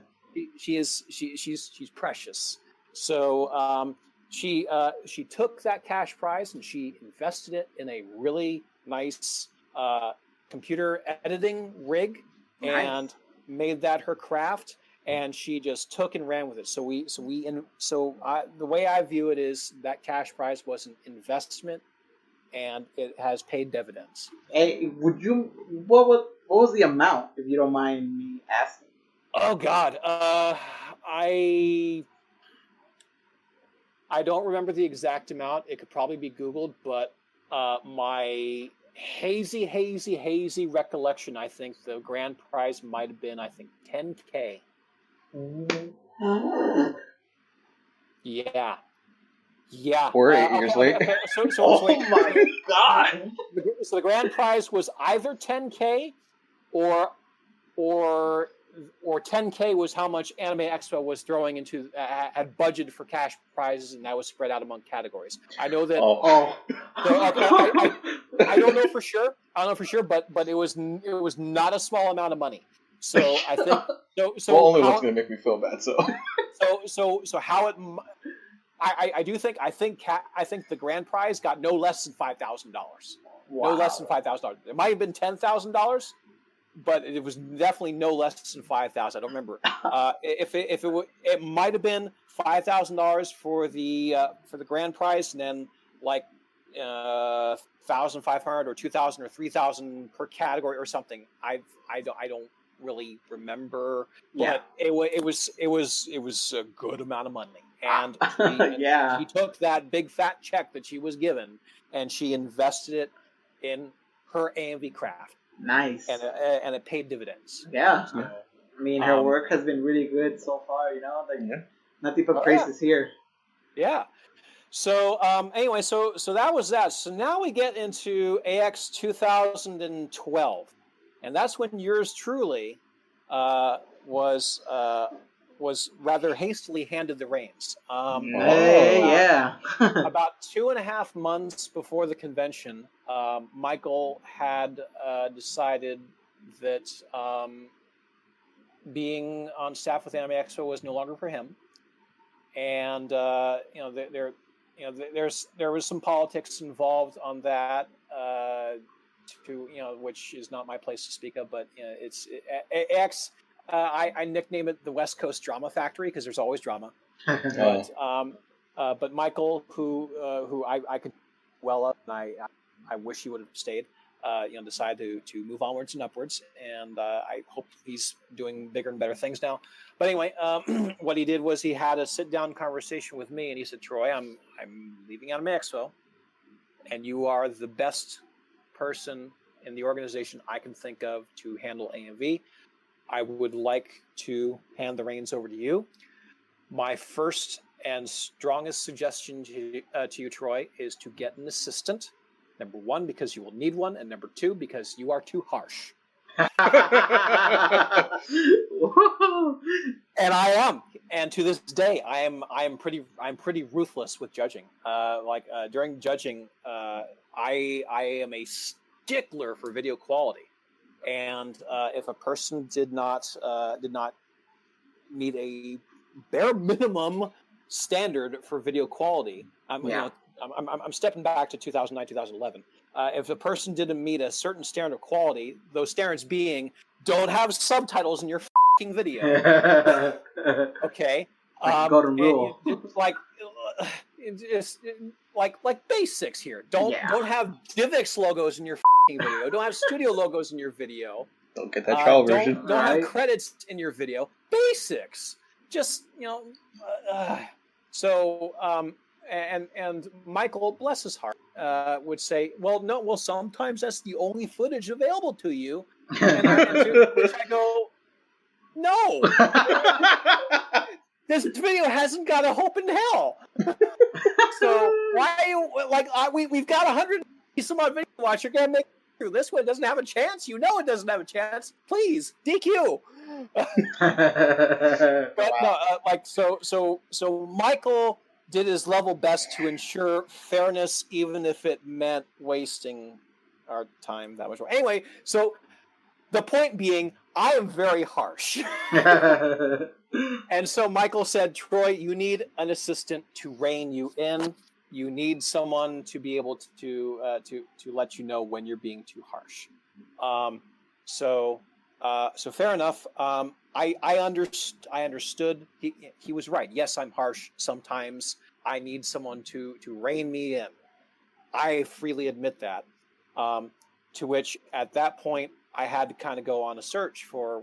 She's precious. So she took that cash prize and she invested it in a really nice computer editing rig and made that her craft. And she just took and ran with it. The way I view it is that cash prize was an investment, and it has paid dividends. Hey, what was the amount, if you don't mind me asking? Oh God, I don't remember the exact amount. It could probably be Googled, but my hazy recollection, I think the grand prize might have been, $10K. Yeah. 4 or 8 years late. Okay. So my God! So the grand prize was either $10K or 10K was how much Anime Expo was throwing into had budgeted for cash prizes, and that was spread out among categories. I know that. I don't know for sure. But it was not a small amount of money. So I think so. Well, only what's going to make me feel bad. So how it. I think the grand prize got no less than $5,000. Wow. No less than $5,000. It might have been $10,000. But it was definitely no less than $5,000. I don't remember. It might have been $5,000 for the grand prize, and then like 1,500 or 2,000 or 3,000 per category or something. I don't really remember. But it was a good amount of money, and she took that big fat check that she was given, and she invested it in her AMV craft. Nice. And it paid dividends. Yeah. So, I mean, her work has been really good so far, nothing but praises here. Yeah. So, anyway, so that was that. So now we get into AX 2012. And that's when yours truly was rather hastily handed the reins. Yeah. About 2.5 months before the convention, Michael had decided that being on staff with Anime Expo was no longer for him, and there was some politics involved on that, which is not my place to speak of, but AX. I nickname it the West Coast Drama Factory because there's always drama. But Michael, who I could well up, and I wish he would have stayed. Decided to move onwards and upwards, and I hope he's doing bigger and better things now. But anyway, what he did was he had a sit-down conversation with me, and he said, "Troy, I'm leaving Anime Expo, and you are the best person in the organization I can think of to handle AMV. I would like to hand the reins over to you. My first and strongest suggestion to you, Troy, is to get an assistant. Number one, because you will need one, and number two, because you are too harsh." And I am, and to this day, I'm pretty ruthless with judging. During judging, I am a stickler for video quality. and if a person did not meet a bare minimum standard for video quality, I'm stepping back to 2009, 2011. If a person didn't meet a certain standard of quality, those standards being don't have subtitles in your fucking video. Okay. Golden rule. Like basics here. Don't have DivX logos in your fucking video. Don't have studio logos in your video. Don't get that trial version. Don't have credits in your video. Basics. Just and Michael, bless his heart, would say, well, sometimes that's the only footage available to you. To which I go, no. This video hasn't got a hope in hell. So why are you we've got 100 some odd video watch. You're gonna make it through this one. It doesn't have a chance. You know it doesn't have a chance. Please DQ. But no, so Michael did his level best to ensure fairness, even if it meant wasting our time that much more. Anyway, so the point being, I am very harsh. And so Michael said, Troy, you need an assistant to rein you in. You need someone to be able to let you know when you're being too harsh. So fair enough. I understood. He was right. Yes, I'm harsh sometimes. I need someone to rein me in. I freely admit that. To which, at that point, I had to kind of go on a search for,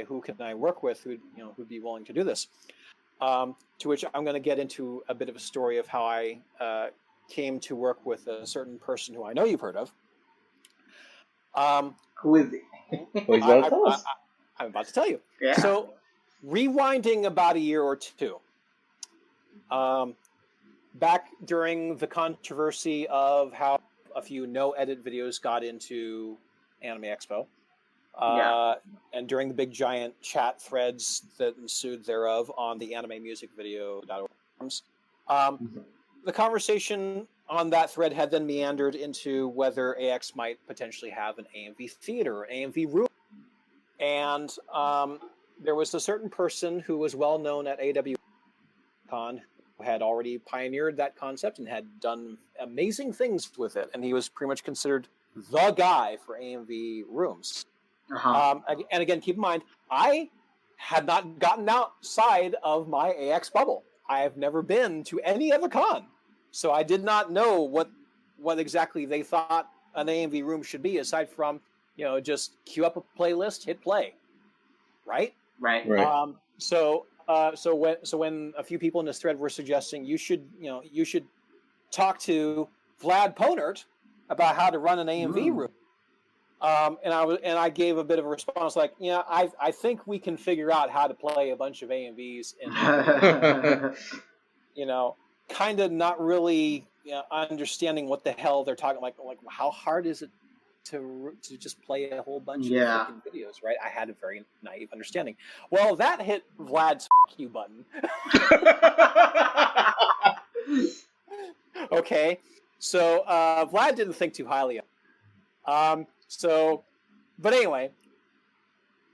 who can I work with who'd be willing to do this? To which I'm going to get into a bit of a story of how I came to work with a certain person who I know you've heard of. Who is he? I'm about to tell you. Yeah. So, rewinding about a year or two, back during the controversy of how a few no-edit videos got into Anime Expo, and during the big giant chat threads that ensued thereof on the animemusicvideo.org forums, the conversation on that thread had then meandered into whether AX might potentially have an AMV theater or AMV room. And there was a certain person who was well known at AWCon who had already pioneered that concept and had done amazing things with it. And he was pretty much considered the guy for AMV rooms. And again, keep in mind, I had not gotten outside of my AX bubble. I have never been to any other con. So I did not know what exactly they thought an AMV room should be, aside from, just queue up a playlist, hit play. Right. So when a few people in this thread were suggesting you should talk to Vlad Ponert about how to run an AMV room, and I gave a bit of a response like, I think we can figure out how to play a bunch of AMVs, and kind of not really understanding what the hell they're talking like how hard is it to just play a whole bunch of freaking videos, right? I had a very naive understanding. Well, that hit Vlad's "fuck you" button. Okay, so Vlad didn't think too highly of it. But anyway,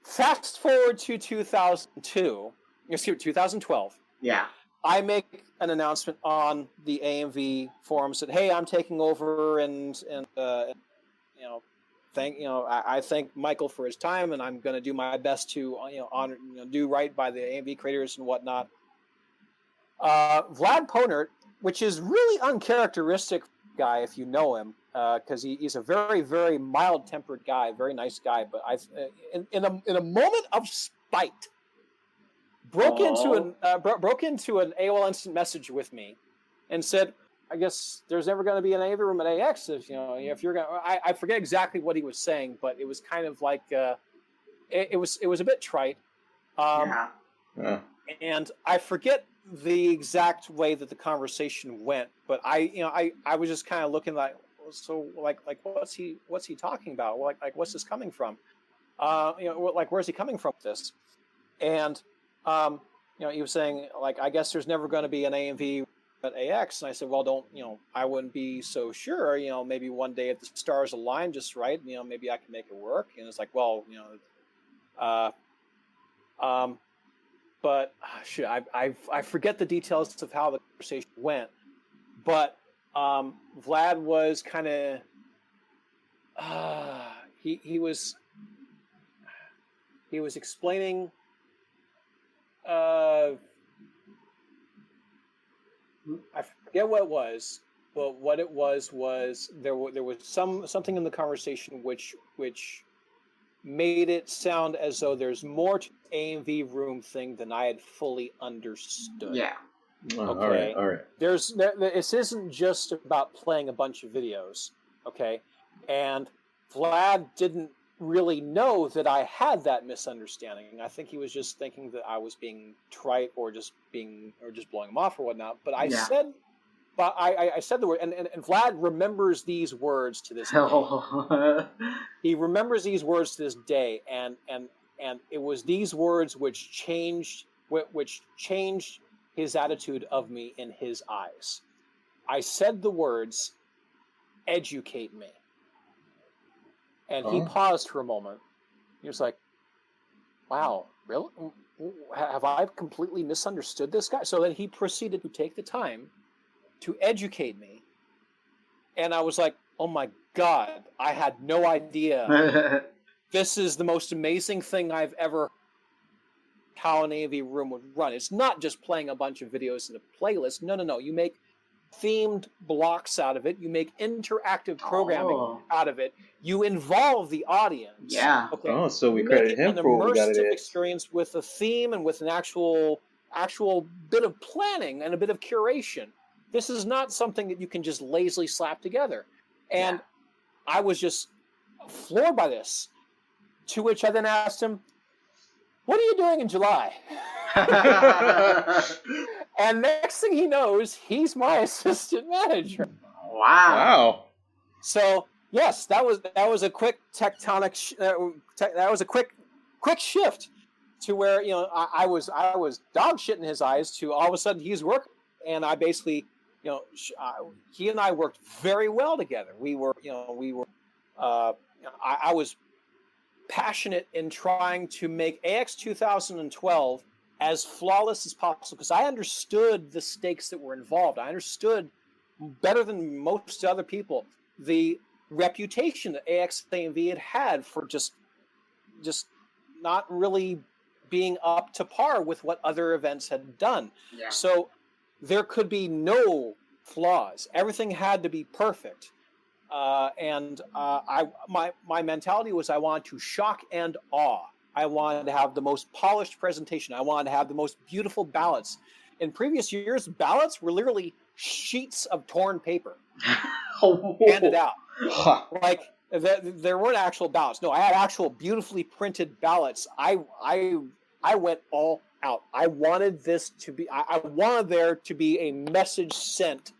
fast forward to 2012. Yeah. I make an announcement on the AMV forums that, hey, I'm taking over and I thank Michael for his time, and I'm going to do my best to honor, do right by the AMV creators and whatnot. Vlad Ponert, which is really uncharacteristic guy if you know him, because he's a very, very mild-tempered guy, very nice guy, but in a moment of spite, broke into an AOL Instant Message with me, and said, I guess there's never going to be an AV room at AX if you're going. I forget exactly what he was saying, but it was kind of like it was a bit trite. And I forget the exact way that the conversation went, but I was just kind of looking like, so like what's he talking about? Like what's this coming from? Where's he coming from with this? And he was saying, like, I guess there's never going to be an AMV at AX, and I said, well, I wouldn't be so sure, maybe one day if the stars align just right, maybe I can make it work. And it's like, well, but shit, I forget the details of how the conversation went, but Vlad was kind of he was explaining I forget what it was, but what it was there was something in the conversation which made it sound as though there's more to the AMV room thing than I had fully understood. Yeah. Okay. All right. This isn't just about playing a bunch of videos. Okay. And Vlad didn't really know that I had that misunderstanding. I think he was just thinking that I was being trite or just blowing him off or whatnot. But I said the word, and Vlad remembers these words to this day. He remembers these words to this day, and it was these words which changed his attitude of me in his eyes. I said the words, "Educate me." And he paused for a moment. He was like, wow, really? Have I completely misunderstood this guy? So then he proceeded to take the time to educate me. And I was like, oh my God, I had no idea. This is the most amazing thing I've ever heard how an AV room would run. It's not just playing a bunch of videos in a playlist. No. You make themed blocks out of it. You make interactive programming out of it. You involve the audience. Yeah. Okay. Oh, so we credit him for what we got it. An immersive experience with a theme and with an actual bit of planning and a bit of curation. This is not something that you can just lazily slap together. And I was just floored by this. To which I then asked him, "What are you doing in July?" And next thing he knows, he's my assistant manager. Wow. So yes, that was a quick tectonic. That was a quick shift to where I was dog shit in his eyes to all of a sudden he's working, and I basically he and I worked very well together. I was passionate in trying to make AX 2012 as flawless as possible because I understood the stakes that were involved. I understood better than most other people the reputation that AX AMV had for just not really being up to par with what other events had done. Yeah. So there could be no flaws. Everything had to be perfect. My mentality was I wanted to shock and awe. I wanted to have the most polished presentation. I wanted to have the most beautiful ballots. In previous years, ballots were literally sheets of torn paper handed out. Like there weren't actual ballots. No, I had actual beautifully printed ballots. I went all out. I wanted this to be. I wanted there to be a message sent.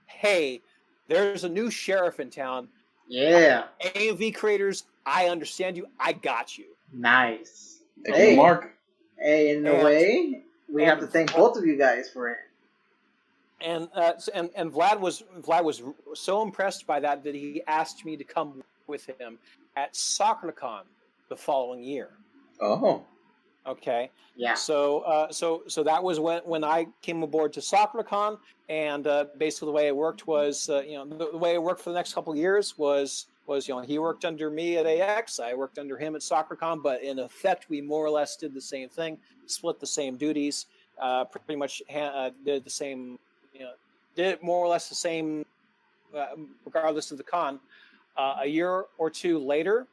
Hey, there's a new sheriff in town. Yeah. AMV creators, I understand you. I got you. Nice. Hey, Mark. Hey, in a way, we have to thank both of you guys for it. And Vlad was so impressed by that he asked me to come with him at SoccerCon the following year. Oh. Yeah. Okay. So that was when I came aboard to SoccerCon, and basically the way it worked was the way it worked for the next couple of years was he worked under me at AX, I worked under him at SoccerCon, but in effect we more or less did the same thing, split the same duties, pretty much did the same, did more or less the same, regardless of the con. A year or two later,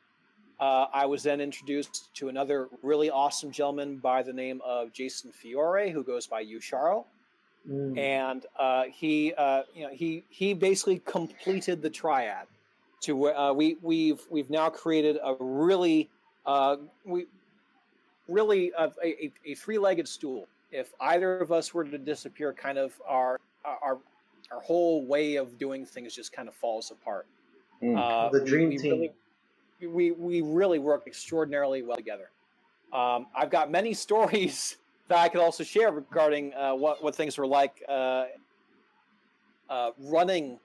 I was then introduced to another really awesome gentleman by the name of Jason Fiore, who goes by Usharo. And he basically completed the triad. To where we've now created a really a three-legged stool. If either of us were to disappear, kind of our whole way of doing things just kind of falls apart. The dream team. We really work extraordinarily well together. I've got many stories that I could also share regarding what things were like running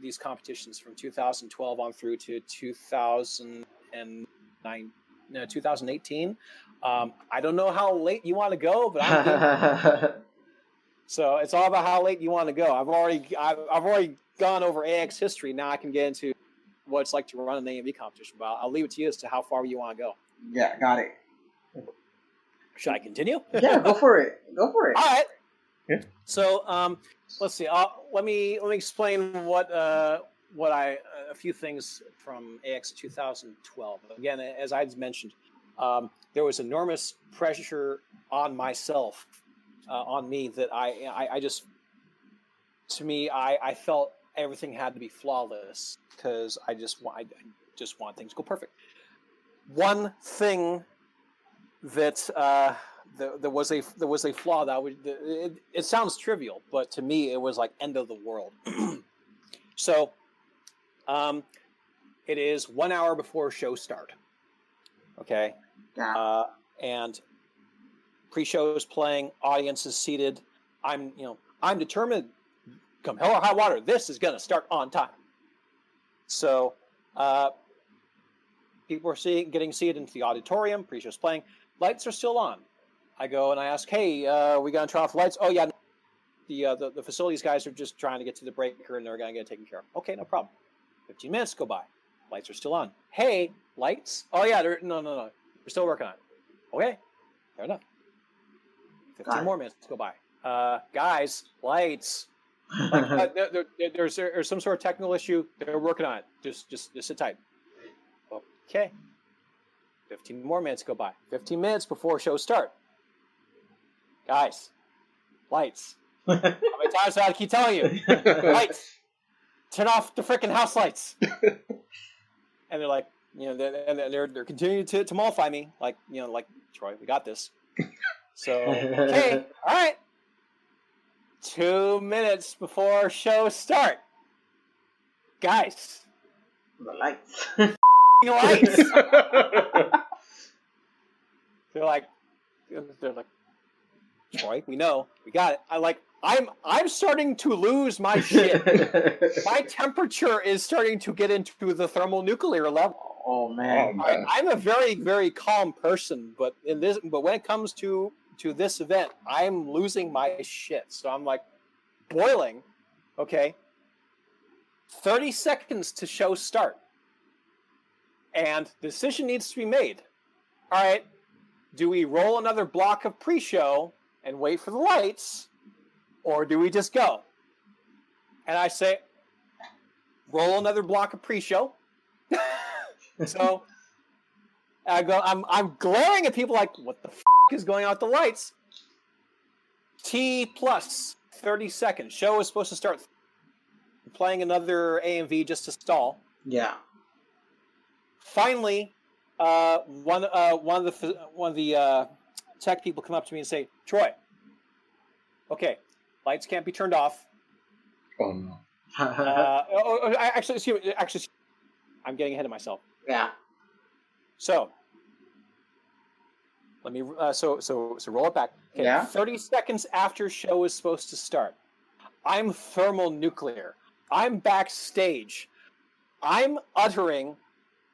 these competitions from 2012 on through to 2018. I don't know how late you want to go, but I'm good. So it's all about how late you want to go. I've already gone over AX history. Now I can get into what it's like to run an AMV competition. But I'll leave it to you as to how far you want to go. Yeah, got it. Should I continue? Yeah, go for it. Go for it. All right. Yeah. So let's see. Let me explain a few things from AX 2012. Again, as I mentioned, there was enormous pressure on myself, on me, that I just felt everything had to be flawless because I just want things to go perfect. One thing that there was a flaw that it sounds trivial, but to me it was like end of the world. So it is 1 hour before show start. Okay. Yeah. And pre-show is playing, audience is seated. I'm determined, come hell or high water, this is gonna start on time. So people are getting seated into the auditorium, pre-show's playing, lights are still on. I go and I ask, hey, we gonna turn off the lights? Oh yeah, the facilities guys are just trying to get to the breaker and they're gonna get it taken care of. Okay, no problem. 15 minutes go by, lights are still on. Hey, lights? Oh yeah, no, we're still working on it. Okay, fair enough. 15 more minutes go by. Guys, lights. Like, there's some sort of technical issue. They're working on it. Just sit tight. Okay. 15 more minutes go by. 15 minutes before show start. Guys, lights. How many times do I keep telling you? Lights. Turn off the freaking house lights. And they're like, they're continuing to mollify me. Like, Troy, we got this. So, okay, all right. 2 minutes before show start. Guys. The lights. Lights. They're like, Troy, we know, we got it. I'm starting to lose my shit. My temperature is starting to get into the thermonuclear level. Oh man. I'm a very, very calm person, but when it comes to this event, I'm losing my shit. So I'm like boiling. Okay. 30 seconds to show start. And the decision needs to be made. All right. Do we roll another block of pre-show and wait for the lights? Or do we just go? And I say, roll another block of pre-show. So I go, I'm glaring at people like, what the is going on with the lights? T plus 30 seconds. Show is supposed to start. Playing another AMV just to stall. Yeah. Finally, one of the tech people come up to me and say, Troy, okay, lights can't be turned off. Oh no. Actually, I'm getting ahead of myself. Yeah. So let me so roll it back. Okay, yeah. 30 seconds after show is supposed to start. I'm thermonuclear. I'm backstage. I'm uttering,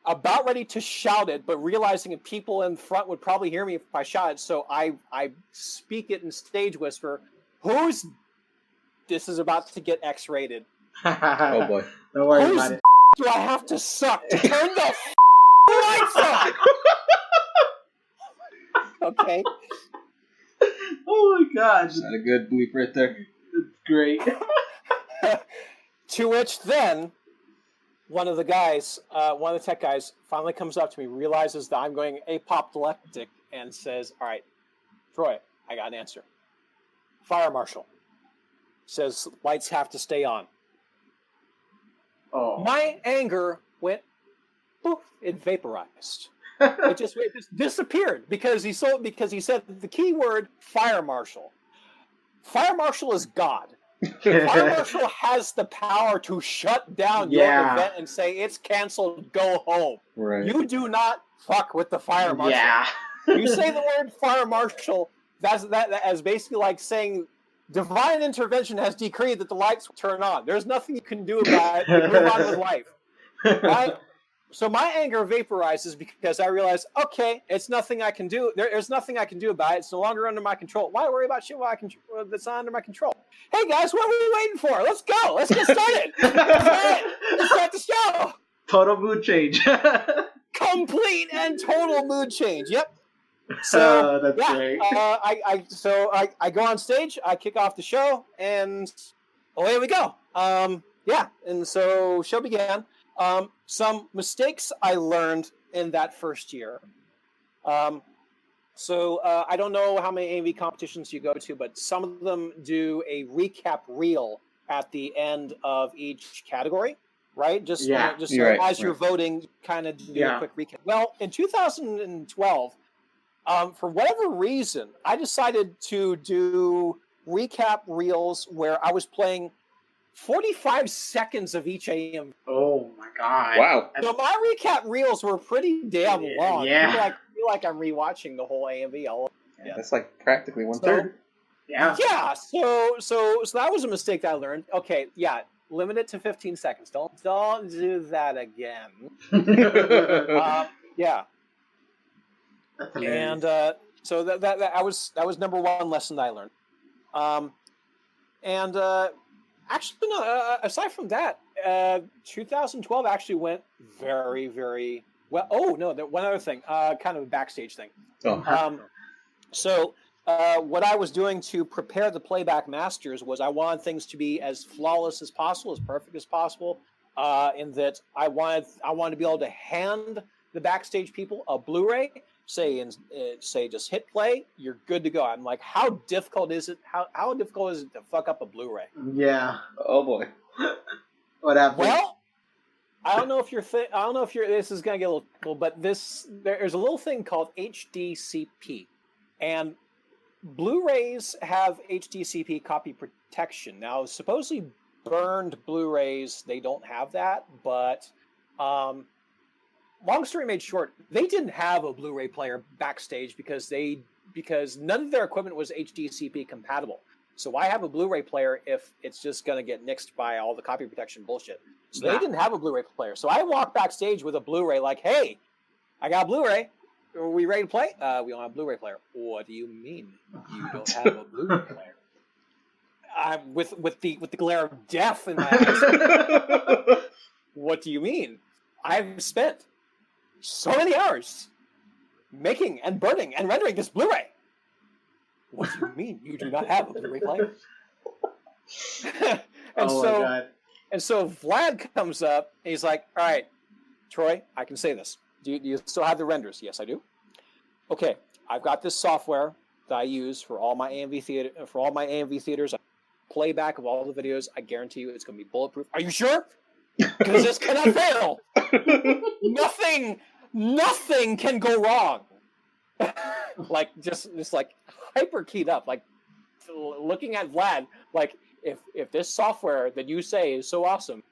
about ready to shout it, but realizing that people in front would probably hear me if I shout it, so I speak it in stage whisper. This is about to get X-rated. Oh boy. Don't worry about it. Do I have to suck to turn the lights on? Okay. Oh my gosh. Not a good bleep right there. It's great. To which then one of the tech guys finally comes up to me, realizes that I'm going apoplectic, and says, all right, Troy, I got an answer. Fire marshal says lights have to stay on. Oh. My anger went poof, it vaporized. It just disappeared because he said the key word fire marshal. Fire marshal is God. Fire marshal has the power to shut down your event and say it's canceled, go home. Right. You do not fuck with the fire marshal. Yeah. You say the word fire marshal, that as basically like saying divine intervention has decreed that the lights will turn on. There's nothing you can do about it. Move on with life. So my anger vaporizes because I realize, okay, it's nothing I can do. There's nothing I can do about it. It's no longer under my control. Why worry about shit that's not under my control? Hey guys, what are we waiting for? Let's go. Let's get started. Let's start the show. Total mood change. Complete and total mood change. Yep. So that's great. I go on stage, I kick off the show, and away we go. And so show began. Some mistakes I learned in that first year. I don't know how many AMV competitions you go to, but some of them do a recap reel at the end of each category, right? You're voting, kind of do a quick recap. Well, in 2012, for whatever reason, I decided to do recap reels where I was playing 45 seconds of each AM. Oh my god! Wow! So my recap reels were pretty damn long. Yeah. I feel like I'm rewatching the whole AMV. That's like practically 1/3. Yeah. Yeah. So that was a mistake that I learned. Okay. Yeah. Limit it to 15 seconds. Don't do that again. Yeah. And so that was number one lesson that I learned. Actually, no. Aside from that, 2012 actually went very, very well. Oh no, one other thing, kind of a backstage thing. What I was doing to prepare the playback masters was I wanted things to be as flawless as possible, as perfect as possible. In that I wanted to be able to hand the backstage people a Blu-ray. Say just hit play, you're good to go. I'm like, how difficult is it? How difficult is it to fuck up a Blu-ray? Yeah. Oh boy. What happened? Well, I don't know if this is gonna get a little cool, but there's a little thing called HDCP, and Blu-rays have HDCP copy protection. Now, supposedly burned Blu-rays, they don't have that, but long story made short, they didn't have a Blu-ray player backstage because none of their equipment was HDCP compatible. So why have a Blu-ray player if it's just going to get nixed by all the copy protection bullshit? So they didn't have a Blu-ray player. So I walked backstage with a Blu-ray like, hey, I got a Blu-ray. Are we ready to play? We don't have a Blu-ray player. What do you mean you don't have a Blu-ray player? With the glare of death in my eyes. What do you mean? I've spent so many hours making and burning and rendering this Blu-ray. What do you mean you do not have a Blu-ray player? My God. And so Vlad comes up and he's like, all right, Troy, I can say this. Do you still have the renders? Yes, I do. Okay, I've got this software that I use for all my AMV theaters. Playback of all the videos. I guarantee you it's going to be bulletproof. Are you sure? Because this cannot fail. Nothing can go wrong. Like just like hyper keyed up, like looking at Vlad, like if this software that you say is so awesome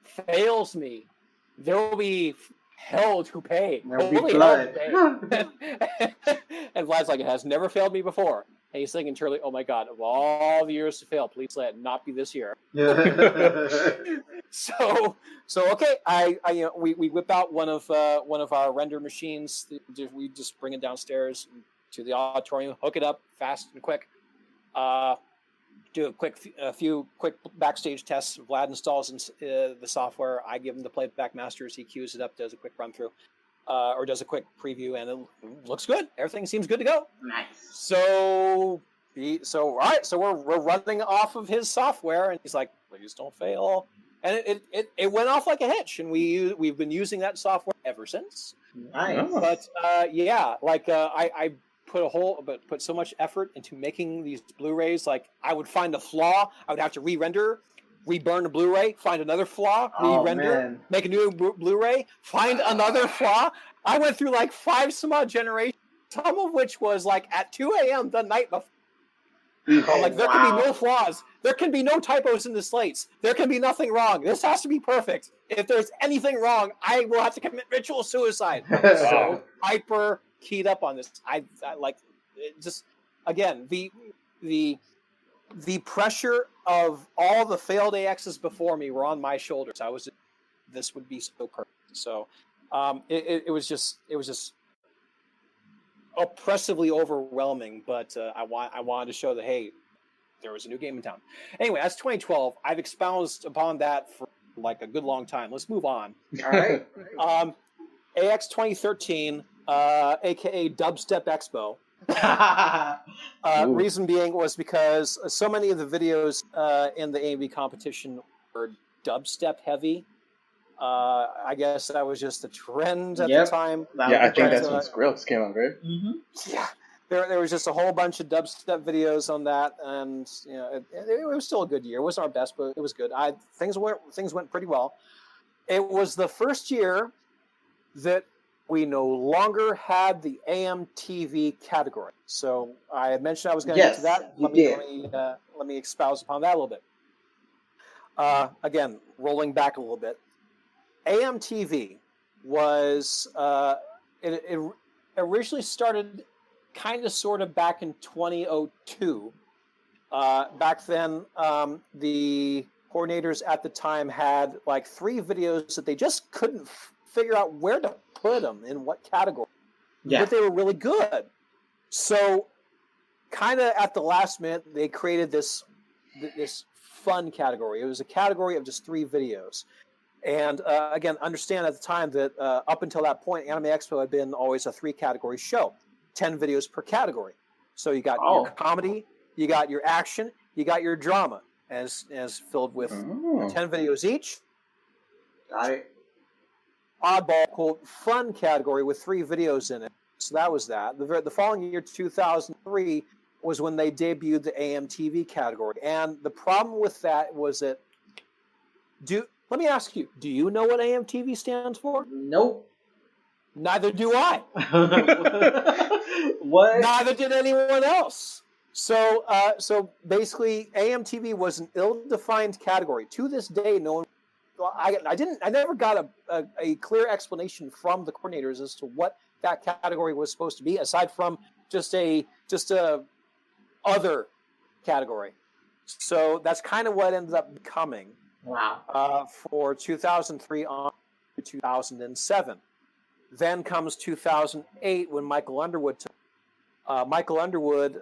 fails me, there will be hell to pay. There will be blood. And Vlad's like, it has never failed me before. And he's thinking internally, oh my God, of all the years to fail, please let it not be this year. So okay, we whip out one of our render machines. We just bring it downstairs to the auditorium, hook it up fast and quick. Do a few quick backstage tests. Vlad installs the software. I give him the playback masters. He queues it up, does a quick run through, or does a quick preview, and it looks good. Everything seems good to go. Nice. So all right. So we're running off of his software, and he's like, "Please don't fail." And it went off like a hitch, and we've been using that software ever since. Nice. But I put so much effort into making these Blu-rays. Like I would find a flaw, I would have to re-render, reburn the Blu-ray, find another flaw, re-render, make a new Blu-ray, find another flaw. I went through like 5 some odd generations, some of which was like at 2 a.m. the night before. I'm like, there can be no flaws. There can be no typos in the slates. There can be nothing wrong. This has to be perfect. If there's anything wrong, I will have to commit ritual suicide. So hyper keyed up on this. I like it. Just again the the pressure of all the failed AXs before me were on my shoulders. This would be so perfect. So it was just oppressively overwhelming. But I wanted to show that, hey, there was a new game in town. Anyway, that's 2012. I've expounded upon that for like a good long time. Let's move on. All right. AX 2013, aka Dubstep Expo. Reason being was because so many of the videos in the AMV competition were dubstep heavy. I guess that was just a trend at the time. Yeah, I think that's when Skrillex came out, right? Mm-hmm. Yeah, there was just a whole bunch of dubstep videos on that, and it was still a good year. It wasn't our best, but it was good. Things went pretty well. It was the first year that we no longer had the AMTV category. So I had mentioned I was going to get to that. Let me espouse upon that a little bit. Again, rolling back a little bit. AMTV was it originally started kind of sort of back in 2002. Back then, the coordinators at the time had like 3 videos that they just couldn't figure out where to put them in what category. Yeah. But they were really good. So kind of at the last minute, they created this fun category. It was a category of just 3 videos. And again, understand at the time that up until that point, Anime Expo had been always a 3-category show, 10 videos per category. So you got your comedy, you got your action, you got your drama, as filled with 10 videos each. Got it. Oddball, quote, fun category with 3 videos in it. So that was that. The following year, 2003, was when they debuted the AMTV category. And the problem with that was that, let me ask you, do you know what AMTV stands for? Nope. Neither do I. What? Neither did anyone else. So basically, AMTV was an ill-defined category. To this day, no one. I never got a clear explanation from the coordinators as to what that category was supposed to be, aside from just a other category. So that's kind of what ended up becoming. Wow. For 2003 on to 2007. Then comes 2008 when Michael Underwood took. Michael Underwood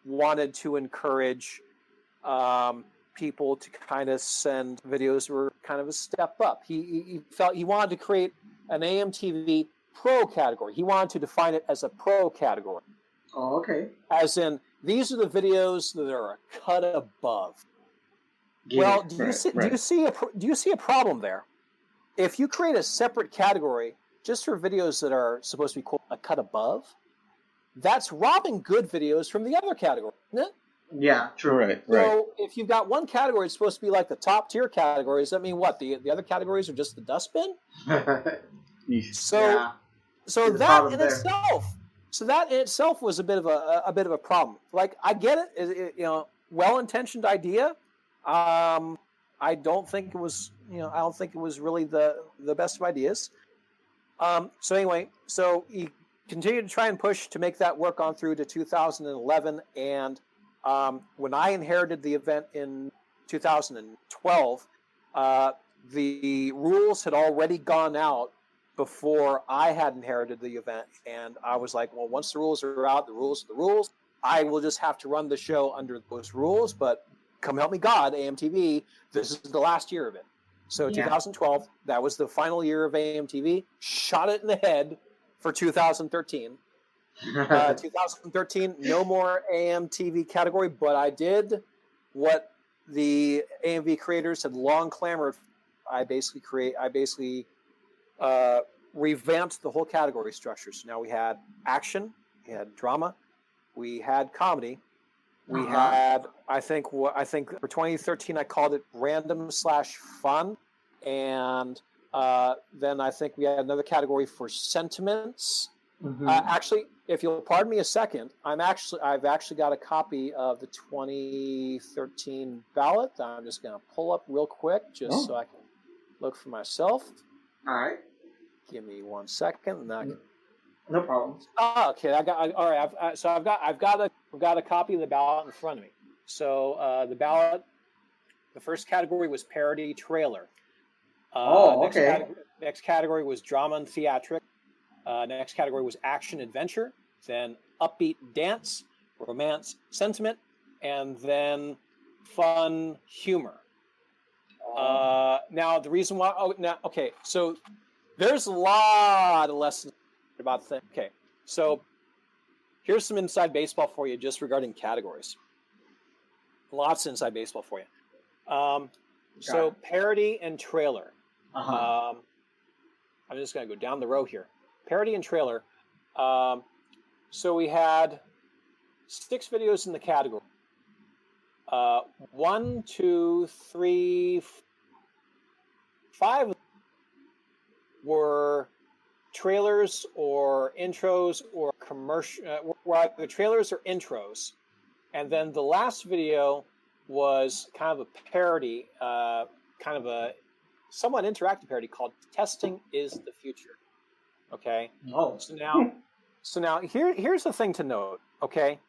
wanted to encourage people to kind of send videos that were kind of a step up. He felt he wanted to create an AMTV pro category. He wanted to define it as a pro category. Oh, okay. As in, these are the videos that are a cut above. Well, do you see a problem there? If you create a separate category just for videos that are supposed to be quote, a cut above, that's robbing good videos from the other category, isn't it? Yeah, true. Right. So if you've got one category it's supposed to be like the top tier categories, that mean what? The other categories are just the dustbin? So that in itself was a bit of a problem. Like, I get it, well-intentioned idea. I don't think it was really the best of ideas. So anyway, he continued to try and push to make that work on through to 2011. And when I inherited the event in 2012, the rules had already gone out before I had inherited the event. And I was like, well, once the rules are out, the rules are the rules. I will just have to run the show under those rules. But come help me God, AMTV, this is the last year of it. So 2012, that was the final year of AMTV. Shot it in the head for 2013. 2013, no more AMTV category, but I did what the AMV creators had long clamored for. I basically revamped the whole category structure. So now we had action, we had drama, we had comedy. We had, I think for 2013, I called it random/fun. And then I think we had another category for sentiments. Mm-hmm. Actually, if you'll pardon me a second, I've actually got a copy of the 2013 ballot that I'm just going to pull up real quick so I can look for myself. All right. Give me 1 second. No problem. Oh, okay. I've got a copy of the ballot in front of me. So the first category was parody trailer. Okay. Next category was drama and theatric. Next category was action adventure. Then upbeat dance, romance, sentiment, and then fun humor. Now the reason why. So there's a lot of lessons about things. Okay, so here's some inside baseball for you, just regarding categories. Lots of inside baseball for you. So parody and trailer. I'm just going to go down the row here. Parody and trailer. So we had 6 videos in the category. 1, 2, 3, 5 were trailers or intros or commercial, were either trailers or intros. And then the last video was kind of a parody, kind of a somewhat interactive parody called "Testing is the Future." Okay. Oh. So now here's the thing to note. Okay.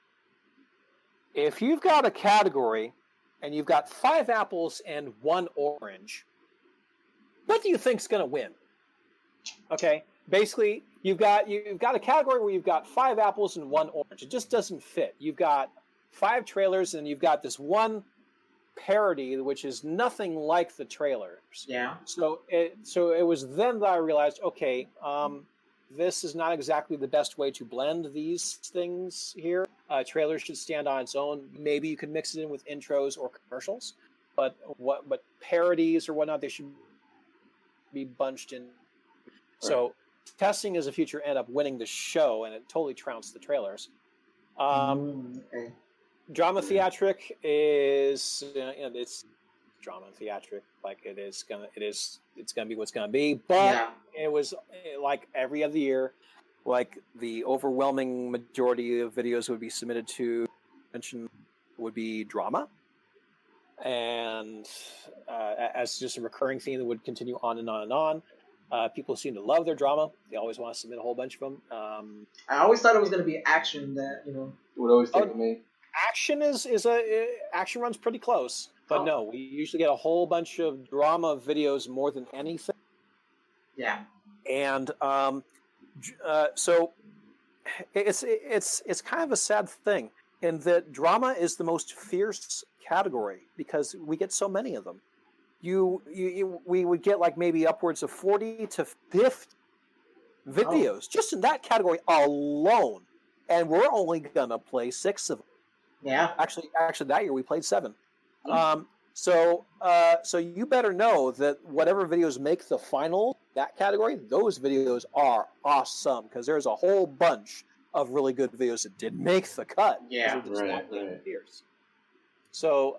If you've got a category and you've got 5 apples and 1 orange, what do you think's going to win? Okay. Basically, you've got a category where you've got 5 apples and 1 orange. It just doesn't fit. You've got 5 trailers and you've got this one parody which is nothing like the trailers. Yeah. So it was then that I realized, okay, this is not exactly the best way to blend these things here. Trailers should stand on its own. Maybe you could mix it in with intros or commercials, but parodies or whatnot, they should be bunched in. Right. So Testing is a Future ended up winning the show, and it totally trounced the trailers. Okay. Drama theatric is it's drama theatric, like it's gonna be what's gonna be. But it was like every other year, like the overwhelming majority of videos would be submitted to mention would be drama, and as just a recurring theme that would continue on and on and on. People seem to love their drama. They always want to submit a whole bunch of them. I always thought it was going to be action that would always take me. Action action runs pretty close, but no, we usually get a whole bunch of drama videos more than anything. Yeah, and so it's kind of a sad thing in that drama is the most fierce category because we get so many of them. We would get like maybe upwards of 40 to 50 videos just in that category alone, and we're only gonna play 6 of them. Yeah. Actually, that year we played 7. So you better know that whatever videos make the final that category, those videos are awesome because there's a whole bunch of really good videos that didn't make the cut. Yeah, right. So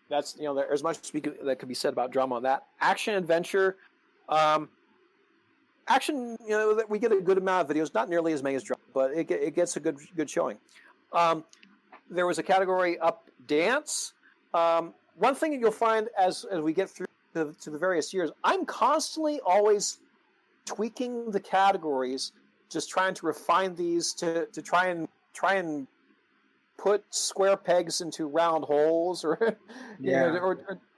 that's there's much that could be said about drama on that. Action adventure, action that we get a good amount of videos, not nearly as many as drama, but it gets a good showing. There was a category up dance. One thing that you'll find as we get through to the various years, I'm constantly always tweaking the categories, just trying to refine these to try and put square pegs into round holes, or or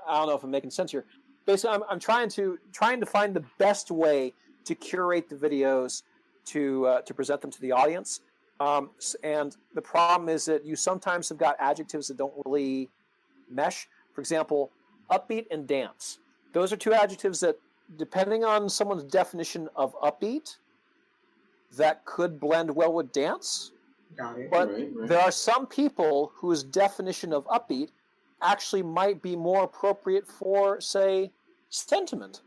I don't know if I'm making sense here. Basically, I'm trying to find the best way to curate the videos to present them to the audience. And the problem is that you sometimes have got adjectives that don't really mesh. For example, upbeat and dance. Those are 2 adjectives that, depending on someone's definition of upbeat, that could blend well with dance. Got it. But right. There are some people whose definition of upbeat actually might be more appropriate for, say, sentiment.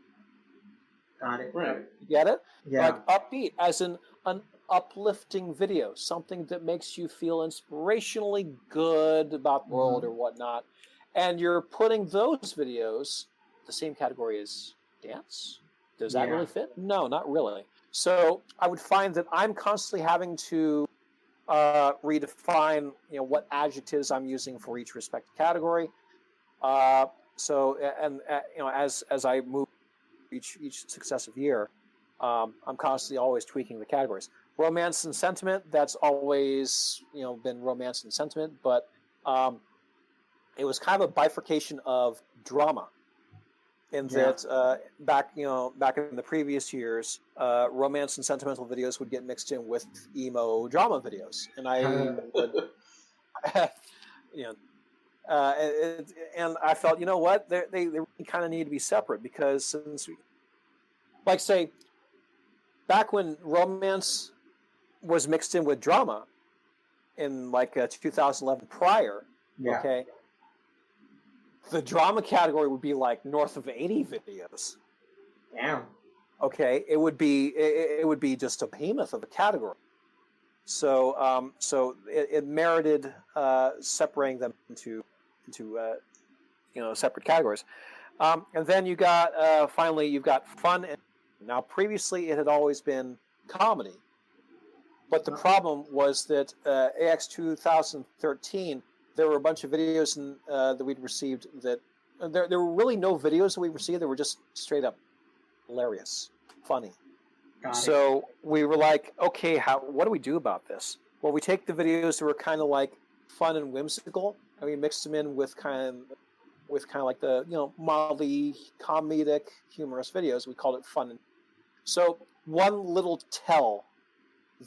Got it. Right. You get it? Yeah. Like upbeat, as in an uplifting video, something that makes you feel inspirationally good about the world or whatnot. And you're putting those videos the same category as dance. Does that really fit? No, not really. So I would find that I'm constantly having to redefine, what adjectives I'm using for each respective category. As I move each successive year, I'm constantly always tweaking the categories. Romance and sentiment, that's always been romance and sentiment, but it was kind of a bifurcation of drama. In that back in the previous years, romance and sentimental videos would get mixed in with emo drama videos, and I would, and I felt, you know what, they really kind of need to be separate, because since like say back when romance was mixed in with drama in like 2011 prior, okay. The drama category would be like north of 80 videos. Damn. Okay, it would be just a behemoth of a category. So it merited separating them into separate categories. And then you got finally you've got fun. And now previously it had always been comedy, but the problem was that AX 2013. There were a bunch of videos that we'd received that there were really no videos that we received that were just straight up hilarious, funny. So we were like, okay, what do we do about this? Well, we take the videos that were kind of like fun and whimsical, and we mixed them in with kind of like the mildly comedic, humorous videos. We called it fun. So one little tell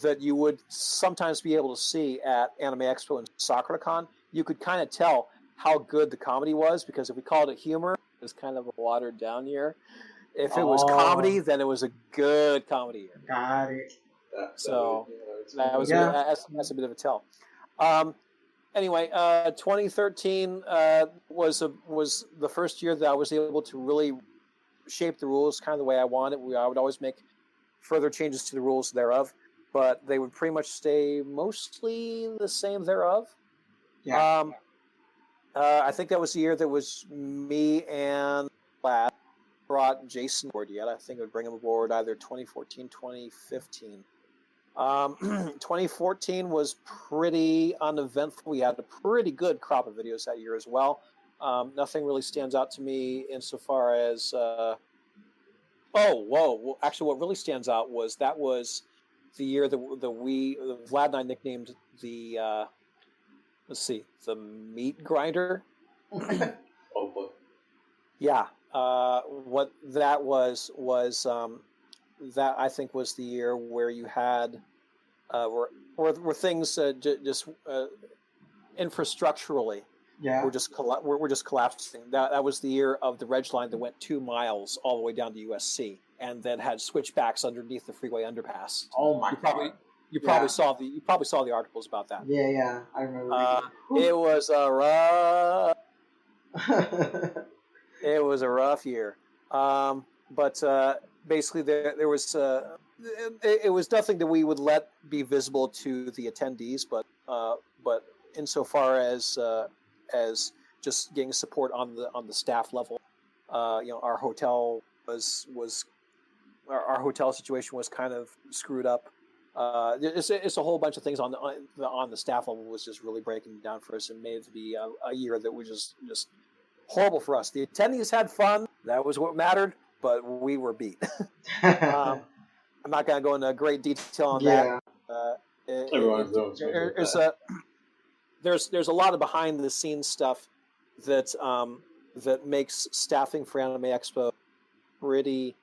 that you would sometimes be able to see at Anime Expo and SakuraCon, you could kind of tell how good the comedy was, because if we called it humor, it was kind of a watered down year. If it was comedy, then it was a good comedy year. Got it. So that's a bit of a tell. Anyway, 2013 was the first year that I was able to really shape the rules kind of the way I wanted. I would always make further changes to the rules thereof, but they would pretty much stay mostly the same thereof. Yeah. I think that was the year that was me and Lad brought Jason aboard yet. I think I would bring him aboard either 2014, 2015. 2014 was pretty uneventful. We had a pretty good crop of videos that year as well. Nothing really stands out to me insofar as... actually what really stands out was that was the year that Vlad and I nicknamed the... the meat grinder. Oh boy. Yeah. What that was that I think was the year where you had where things just infrastructurally were just collapsing. That was the year of the Reg line that went 2 miles all the way down to USC, and then had switchbacks underneath the freeway underpass. Oh my God. You probably saw the articles about that. Yeah, I remember. It was a rough. It was a rough year, but basically there was it was nothing that we would let be visible to the attendees, but insofar as just getting support on the staff level, our hotel our hotel situation was kind of screwed up. It's a whole bunch of things on the staff level was just really breaking down for us, and made it to be a year that was just horrible for us. The attendees had fun; that was what mattered, but we were beat. I'm not going to go into great detail on that. There's a lot of behind the scenes stuff that makes staffing for Anime Expo pretty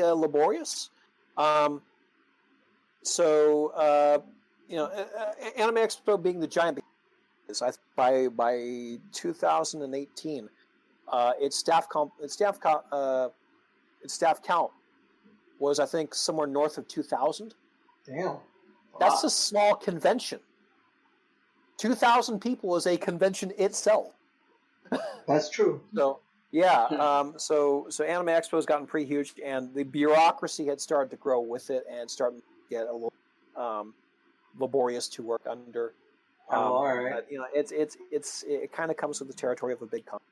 laborious. Anime Expo being the giant by 2018, its staff count was, I think, somewhere north of 2,000. Damn, that's a small convention. 2,000 people is a convention itself. That's true. So. Yeah, so Anime Expo has gotten pretty huge, and the bureaucracy had started to grow with it and started to get a little laborious to work under. All right. But, it kind of comes with the territory of a big company.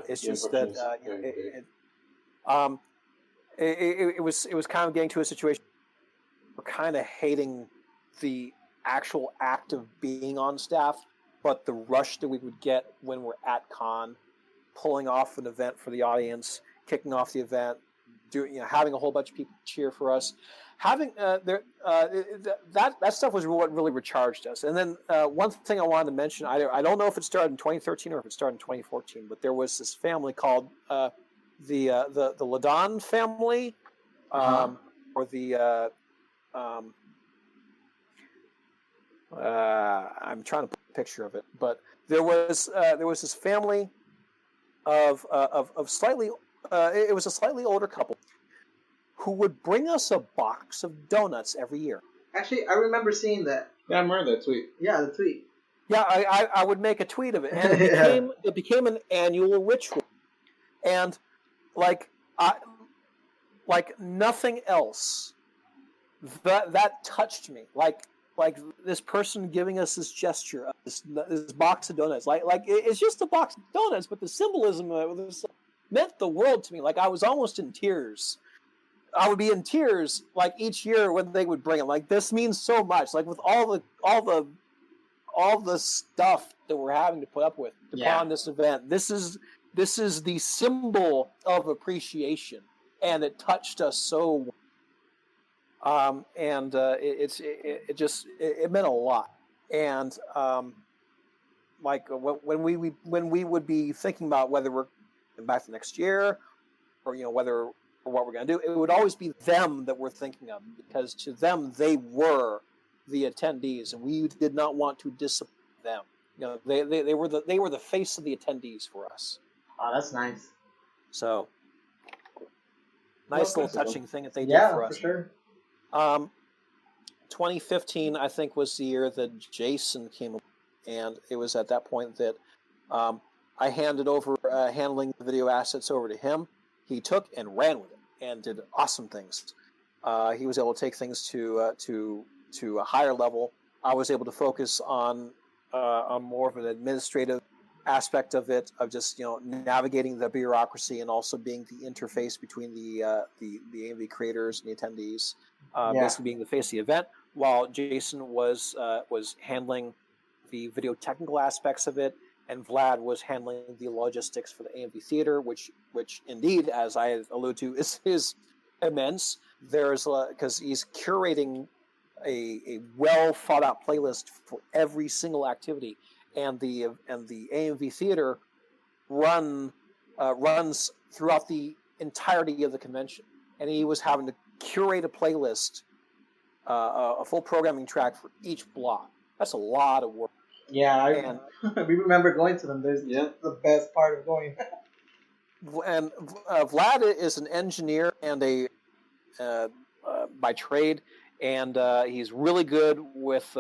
It's just that it was kind of getting to a situation we're kind of hating the actual act of being on staff, but the rush that we would get when we're at con, pulling off an event for the audience, kicking off the event, having a whole bunch of people cheer for us, having that stuff was what really recharged us. And then one thing I wanted to mention, I don't know if it started in 2013 or if it started in 2014, but there was this family called the Ladon family, or the I'm trying to put a picture of it, but there was this family of slightly it was a slightly older couple who would bring us a box of donuts every year. Actually, I remember seeing that. Yeah, I remember that tweet. Yeah, the tweet. Yeah, I would make a tweet of it, and it became an annual ritual, and like nothing else that touched me. Like this person giving us this gesture of this box of donuts. Like it's just a box of donuts, but the symbolism of it meant the world to me. Like I was almost in tears. I would be in tears like each year when they would bring it. Like this means so much. Like with all the stuff that we're having to put up with to put on this event. This is the symbol of appreciation, and it touched us so. It meant a lot. And like when we would be thinking about whether we're going back to next year, or whether or what we're going to do, it would always be them that we're thinking of, because to them they were the attendees, and we did not want to disappoint them. They were the face of the attendees for us. Oh, that's nice. So nice little touching thing that they did for us. Yeah, for sure. 2015, I think, was the year that Jason came up, and it was at that point that I handed over handling the video assets over to him. He took and ran with it and did awesome things. He was able to take things to a higher level. I was able to focus on more of an administrative aspect of it, of just navigating the bureaucracy and also being the interface between the AMV creators and the attendees, basically being the face of the event, while Jason was handling the video technical aspects of it, and Vlad was handling the logistics for the AMV theater, which indeed, as I allude to, is immense. There's because he's curating a well thought out playlist for every single activity, and the AMV theater runs throughout the entirety of the convention, and he was having to curate a playlist, a full programming track for each block. That's a lot of work. Yeah, we remember going to them. There's the best part of going. And Vlad is an engineer and by trade, and he's really good with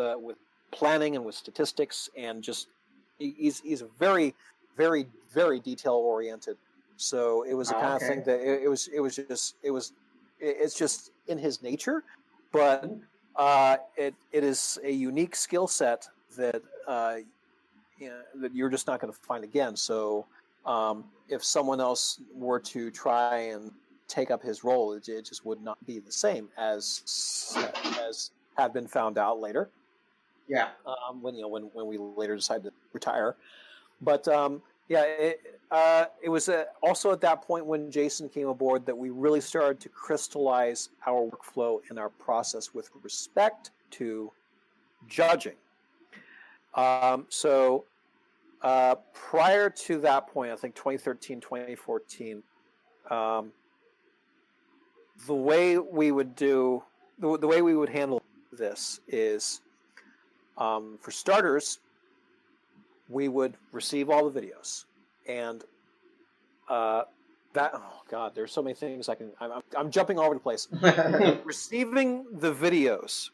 planning and with statistics, and just he's very, very, very detail oriented. So it was the kind of thing that it's just in his nature, but it is a unique skill set that that you're just not going to find again. So if someone else were to try and take up his role, it just would not be the same as have been found out later. Yeah. When we later decided to retire, but it was also at that point when Jason came aboard that we really started to crystallize our workflow and our process with respect to judging. So prior to that point, I think 2013, 2014, the way we would handle this is, for starters, we would receive all the videos, and there's so many things I'm jumping all over the place. Receiving the videos,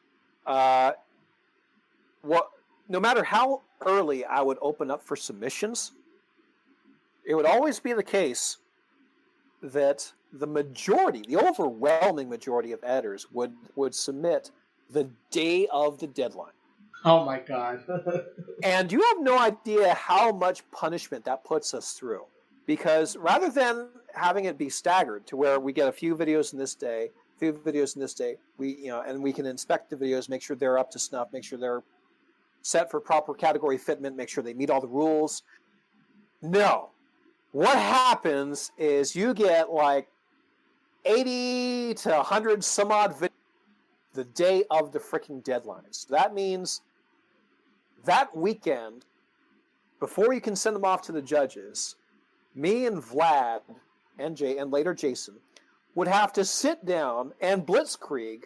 no matter how early I would open up for submissions, it would always be the case that the overwhelming majority of editors would submit the day of the deadline. Oh my God. And you have no idea how much punishment that puts us through. Because rather than having it be staggered to where we get a few videos in this day, and we can inspect the videos, make sure they're up to snuff, make sure they're set for proper category fitment, make sure they meet all the rules. No. What happens is you get like 80 to 100 some odd videos, the day of the freaking deadline. So that means that weekend, before you can send them off to the judges, me and Vlad and later Jason would have to sit down and blitzkrieg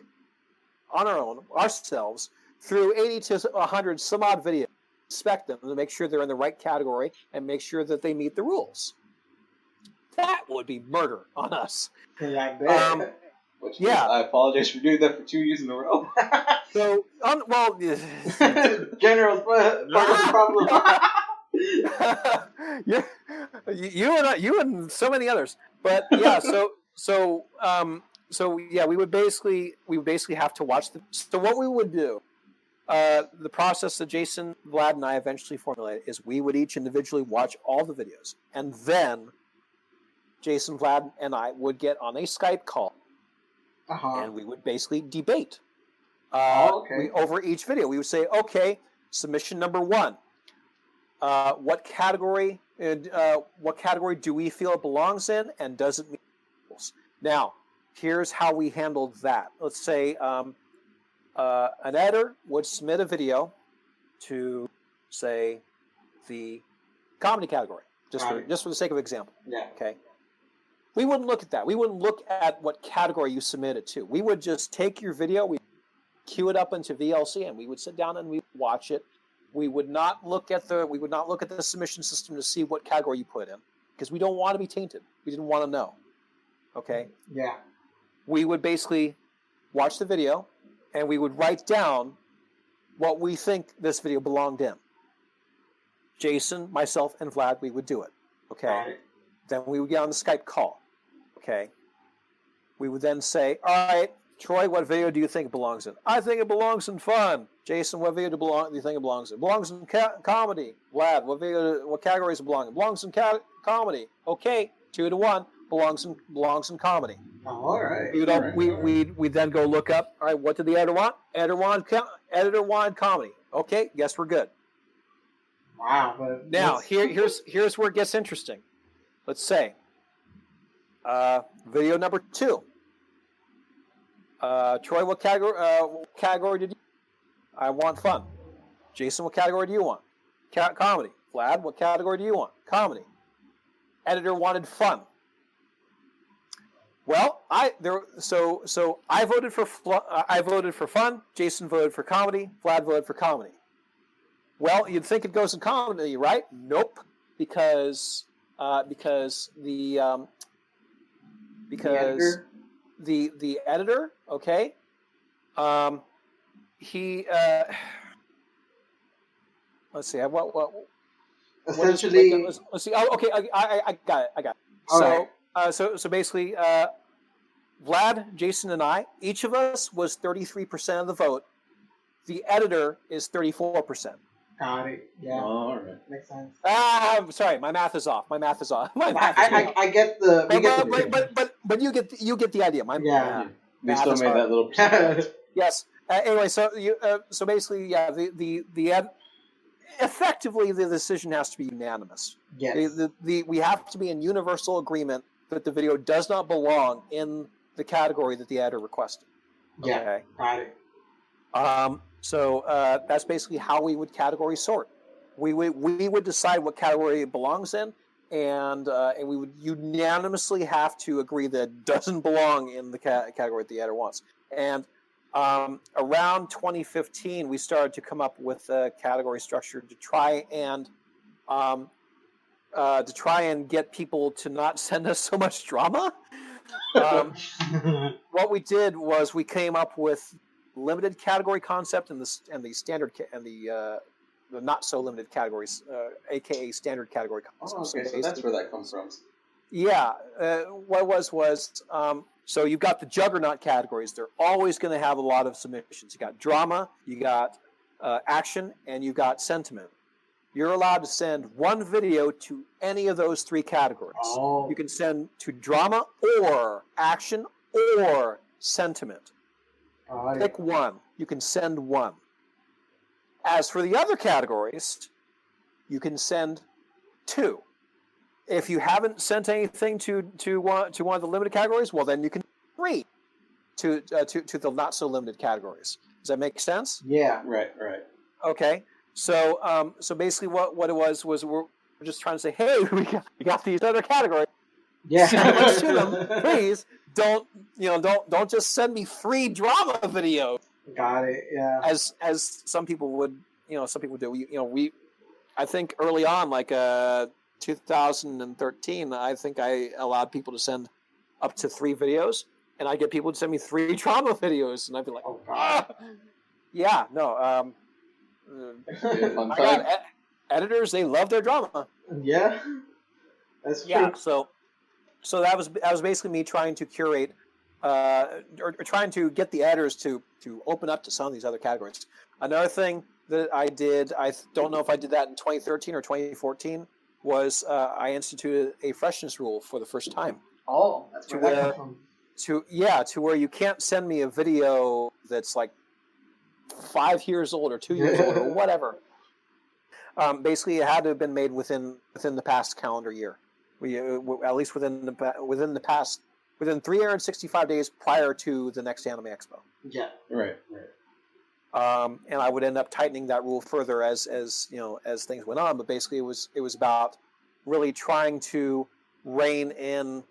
on our own, ourselves, through 80 to 100 some odd videos, inspect them to make sure they're in the right category and make sure that they meet the rules. That would be murder on us. Yeah, I apologize for doing that for 2 years in a row. So, General's part of the problem. you and so many others, but yeah. So we would basically have to watch the. So what we would do, the process that Jason, Vlad, and I eventually formulated is we would each individually watch all the videos, and then Jason, Vlad, and I would get on a Skype call, and we would basically debate over each video. We would say, okay, submission number 1. What category do we feel it belongs in, and does it meet rules? Now, here's how we handled that. Let's say an editor would submit a video to, say, the comedy category, just for the sake of example. Yeah. Okay. We wouldn't look at that. We wouldn't look at what category you submitted to. We would just take your video, we queue it up into VLC, and we would sit down and we would watch it. We would not look at the submission system to see what category you put in, because we don't want to be tainted. We didn't want to know. Okay? Yeah. We would basically watch the video, and we would write down what we think this video belonged in. Jason, myself, and Vlad, we would do it. Okay? Right. Then we would get on the Skype call. Okay? We would then say, all right, Troy, what video do you think it belongs in? I think it belongs in fun. Jason, what video do you think it belongs in? It belongs in comedy. Vlad, what category does it belong in? It belongs in comedy. Okay, 2-1, belongs in comedy. All right. We then go look up, all right, what did the editor want? Editor wanted comedy. Okay, guess we're good. Wow. But now, here's where it gets interesting. Let's say, video number 2. Troy, what category did you? I want fun. Jason, what category do you want? Comedy. Vlad, what category do you want? Comedy. Editor wanted fun. Well, I voted for fun. Jason voted for comedy. Vlad voted for comedy. Well, you'd think it goes in comedy, right? Nope, because the editor, okay, he let's see, what essentially, let's see. Oh, okay, I got it. So basically, Vlad, Jason, and I, each of us was 33% of the vote. The editor is 34%. Got it. Yeah. All right. Makes sense. I'm sorry, my math is off. I get the. But you get the idea. We still made that little percentage. Yes. Anyway, so basically, yeah, effectively the decision has to be unanimous. Yes. We have to be in universal agreement that the video does not belong in the category that the editor requested. Yeah. Okay? Got it. So that's basically how we would category sort. We would decide what category it belongs in, and we would unanimously have to agree that it doesn't belong in the category that the editor wants. And around 2015, we started to come up with a category structure to try and get people to not send us so much drama. What we did was we came up with limited category concept and the standard and the not so limited categories, aka standard category concepts. Oh, okay, so that's where that comes from. Yeah, what was so you've got the juggernaut categories. They're always going to have a lot of submissions. You got drama, you got action, and you got sentiment. You're allowed to send one video to any of those 3 categories. Oh. You can send to drama or action or sentiment. Pick one. You can send one. As for the other categories, you can send 2. If you haven't sent anything to one of the limited categories, well, then you can 3. to the not so limited categories. Does that make sense? Yeah. Right. Okay. So basically what it was we're just trying to say, hey, we got these other categories. Yeah. Send us to them, please. Don't just send me free drama videos. Got it. Yeah. As some people would, some people do. I think early on, like 2013, I think I allowed people to send up to 3 videos, and I get people to send me 3 drama videos, and I'd be like, oh god. Yeah, no. Fun time. Editors, they love their drama. Yeah, that's true. Yeah, so that was basically me trying to curate, or trying to get the editors to open up to some of these other categories. Another thing that I did, I don't know if I did that in 2013 or 2014, was I instituted a freshness rule for the first time. Oh, that's where that comes from. To where you can't send me a video that's like 5 years old or 2 years old or whatever. Basically, it had to have been made within the past calendar year. We at least within 365 days prior to the next Anime Expo. Yeah. Right. And I would end up tightening that rule further as things went on. But basically, it was about really trying to rein in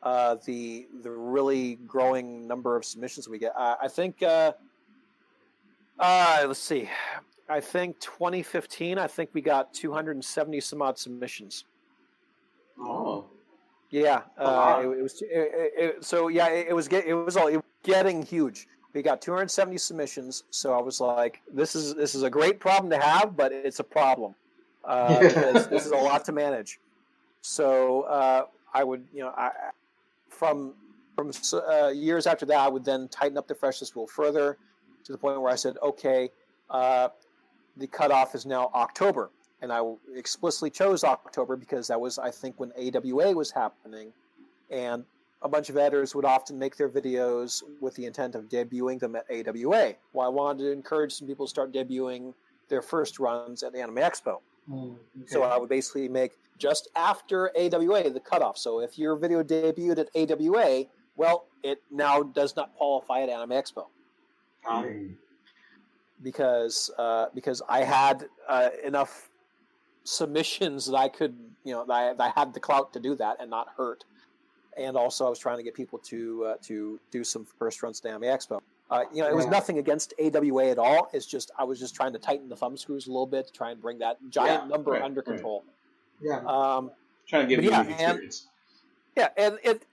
the really growing number of submissions we get. I think. Let's see. I think 2015. I think we got 270 some odd submissions. Oh. Yeah. Wow. It was getting huge. We got 270 submissions, so I was like, "This is a great problem to have, but it's a problem because this is a lot to manage." So I would, from years after that, I would then tighten up the freshness rule further to the point where I said, "Okay, the cutoff is now October," and I explicitly chose October because that was, I think, when AWA was happening, and a bunch of editors would often make their videos with the intent of debuting them at AWA. Well, I wanted to encourage some people to start debuting their first runs at Anime Expo. Okay. So I would basically make just after AWA the cutoff. So if your video debuted at AWA, well, it now does not qualify at Anime Expo. Because I had enough submissions that I could, that I had the clout to do that and not hurt. And also, I was trying to get people to do some first runs to Anime Expo. It was nothing against AWA at all. It's just I was just trying to tighten the thumb screws a little bit to try and bring that giant number under control. Yeah. Trying to give you an experience. And it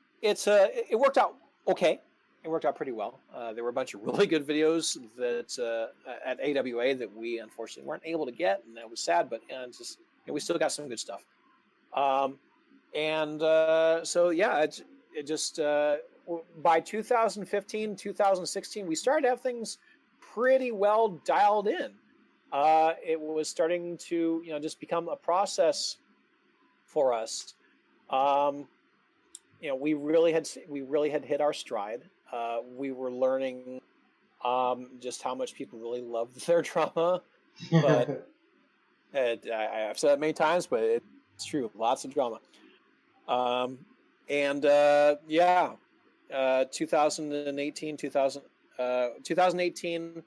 worked out okay. It worked out pretty well. There were a bunch of really good videos that at AWA that we unfortunately weren't able to get, and that was sad. But we still got some good stuff. By 2015, 2016, we started to have things pretty well dialed in. It was starting to, just become a process for us. We really had hit our stride. We were learning just how much people really loved their drama. But I've said it many times, but it's true. Lots of drama. 2018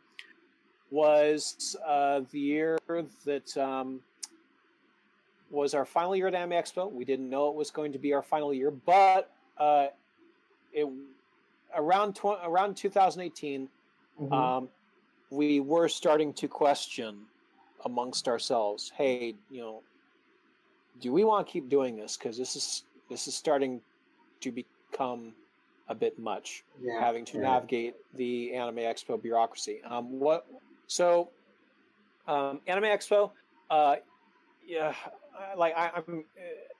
was the year that was our final year at Anime Expo. We didn't know it was going to be our final year, but around 2018, we were starting to question amongst ourselves, hey, do we want to keep doing this? Because this is starting to become a bit much, having to navigate the Anime Expo bureaucracy. Anime Expo,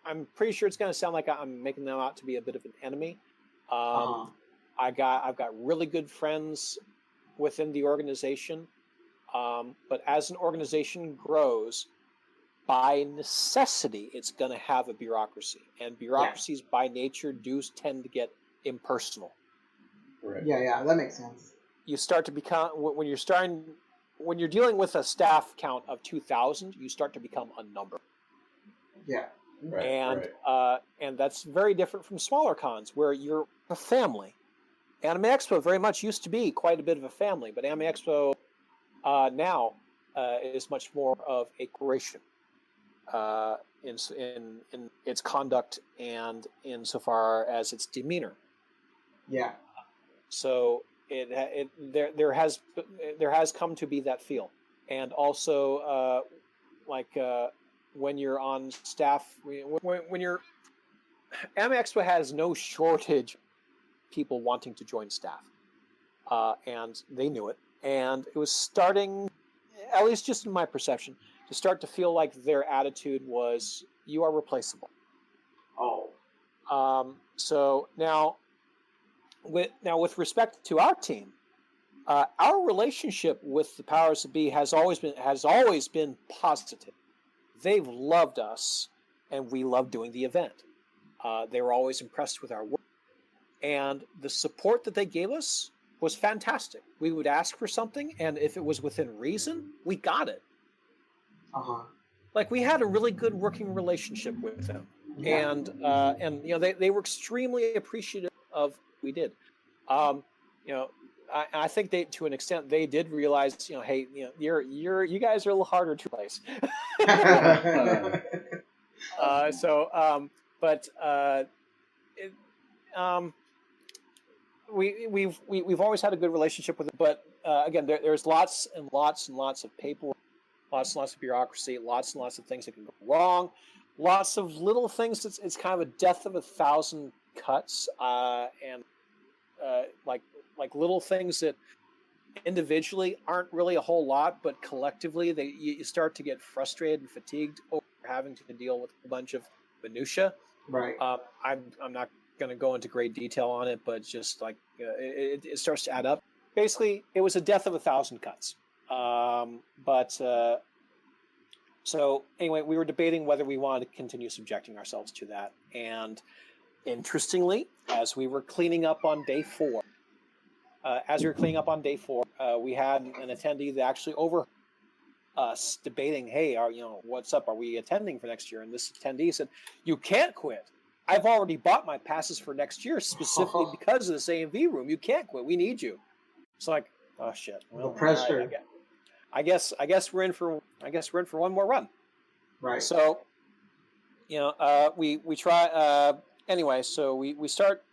I'm pretty sure it's going to sound like I'm making them out to be a bit of an enemy. I've got really good friends within the organization, but as an organization grows, by necessity, it's going to have a bureaucracy, and bureaucracies by nature do tend to get impersonal. Right. Yeah, that makes sense. You start to become when you're dealing with a staff count of 2,000, you start to become a number. Yeah. And that's very different from smaller cons where you're a family. Anime Expo very much used to be quite a bit of a family, but Anime Expo now is much more of a corporation in its conduct and insofar as its demeanor. Yeah. So there has come to be that feel, and also when you're on staff, when you're Anime Expo has no shortage of people wanting to join staff, and they knew it, and it was starting, at least just in my perception, to start to feel like their attitude was, you are replaceable. Oh. So now with respect to our team, our relationship with the powers that be has always been positive. They've loved us, and we love doing the event. They were always impressed with our work, and the support that they gave us was fantastic. We would ask for something, and if it was within reason, we got it. Like, we had a really good working relationship with them, and they were extremely appreciative of what we did. I think they, to an extent, they did realize, hey, you guys are a little harder to replace. We've always had a good relationship with it, but again, there's lots and lots and lots of paperwork, lots and lots of bureaucracy, lots and lots of things that can go wrong, lots of little things. It's kind of a death of 1,000 cuts, and like little things that individually aren't really a whole lot, but collectively you start to get frustrated and fatigued over having to deal with a bunch of minutia. Right. I'm not going to go into great detail on it, but just like it starts to add up. Basically, it was a death of 1,000 cuts. So anyway, we were debating whether we wanted to continue subjecting ourselves to that. And interestingly, as we were cleaning up on day 4, we had an attendee that actually overheard us debating, hey, what's up? Are we attending for next year? And this attendee said, you can't quit. I've already bought my passes for next year specifically because of this AMV room. You can't quit. We need you. It's like, oh shit. Well, the pressure. Right, I guess we're in for one more run. Right. So, we try anyway. So we start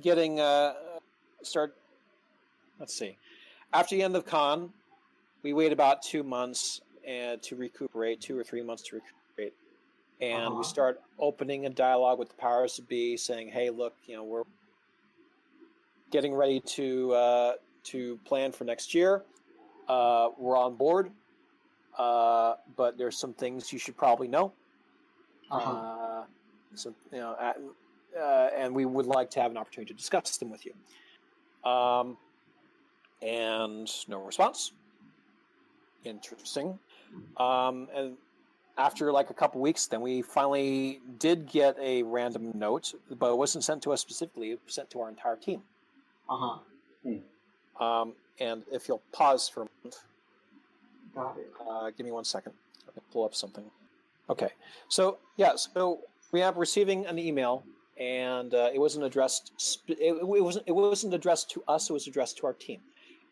getting Let's see. After the end of con, we wait about 2 months to recuperate, 2 or 3 months to recuperate, and we start opening a dialogue with the powers that be, saying, "Hey, look, we're getting ready to plan for next year. We're on board, but there's some things you should probably know. And we would like to have an opportunity to discuss them with you." And no response. Interesting. And after like a couple weeks, then we finally did get a random note, but it wasn't sent to us specifically. It was sent to our entire team. And if you'll pause for a moment. Got it. Give me 1 second. I'm going to pull up something. Okay. So we are receiving an email, and it wasn't addressed. It wasn't addressed to us. It was addressed to our team,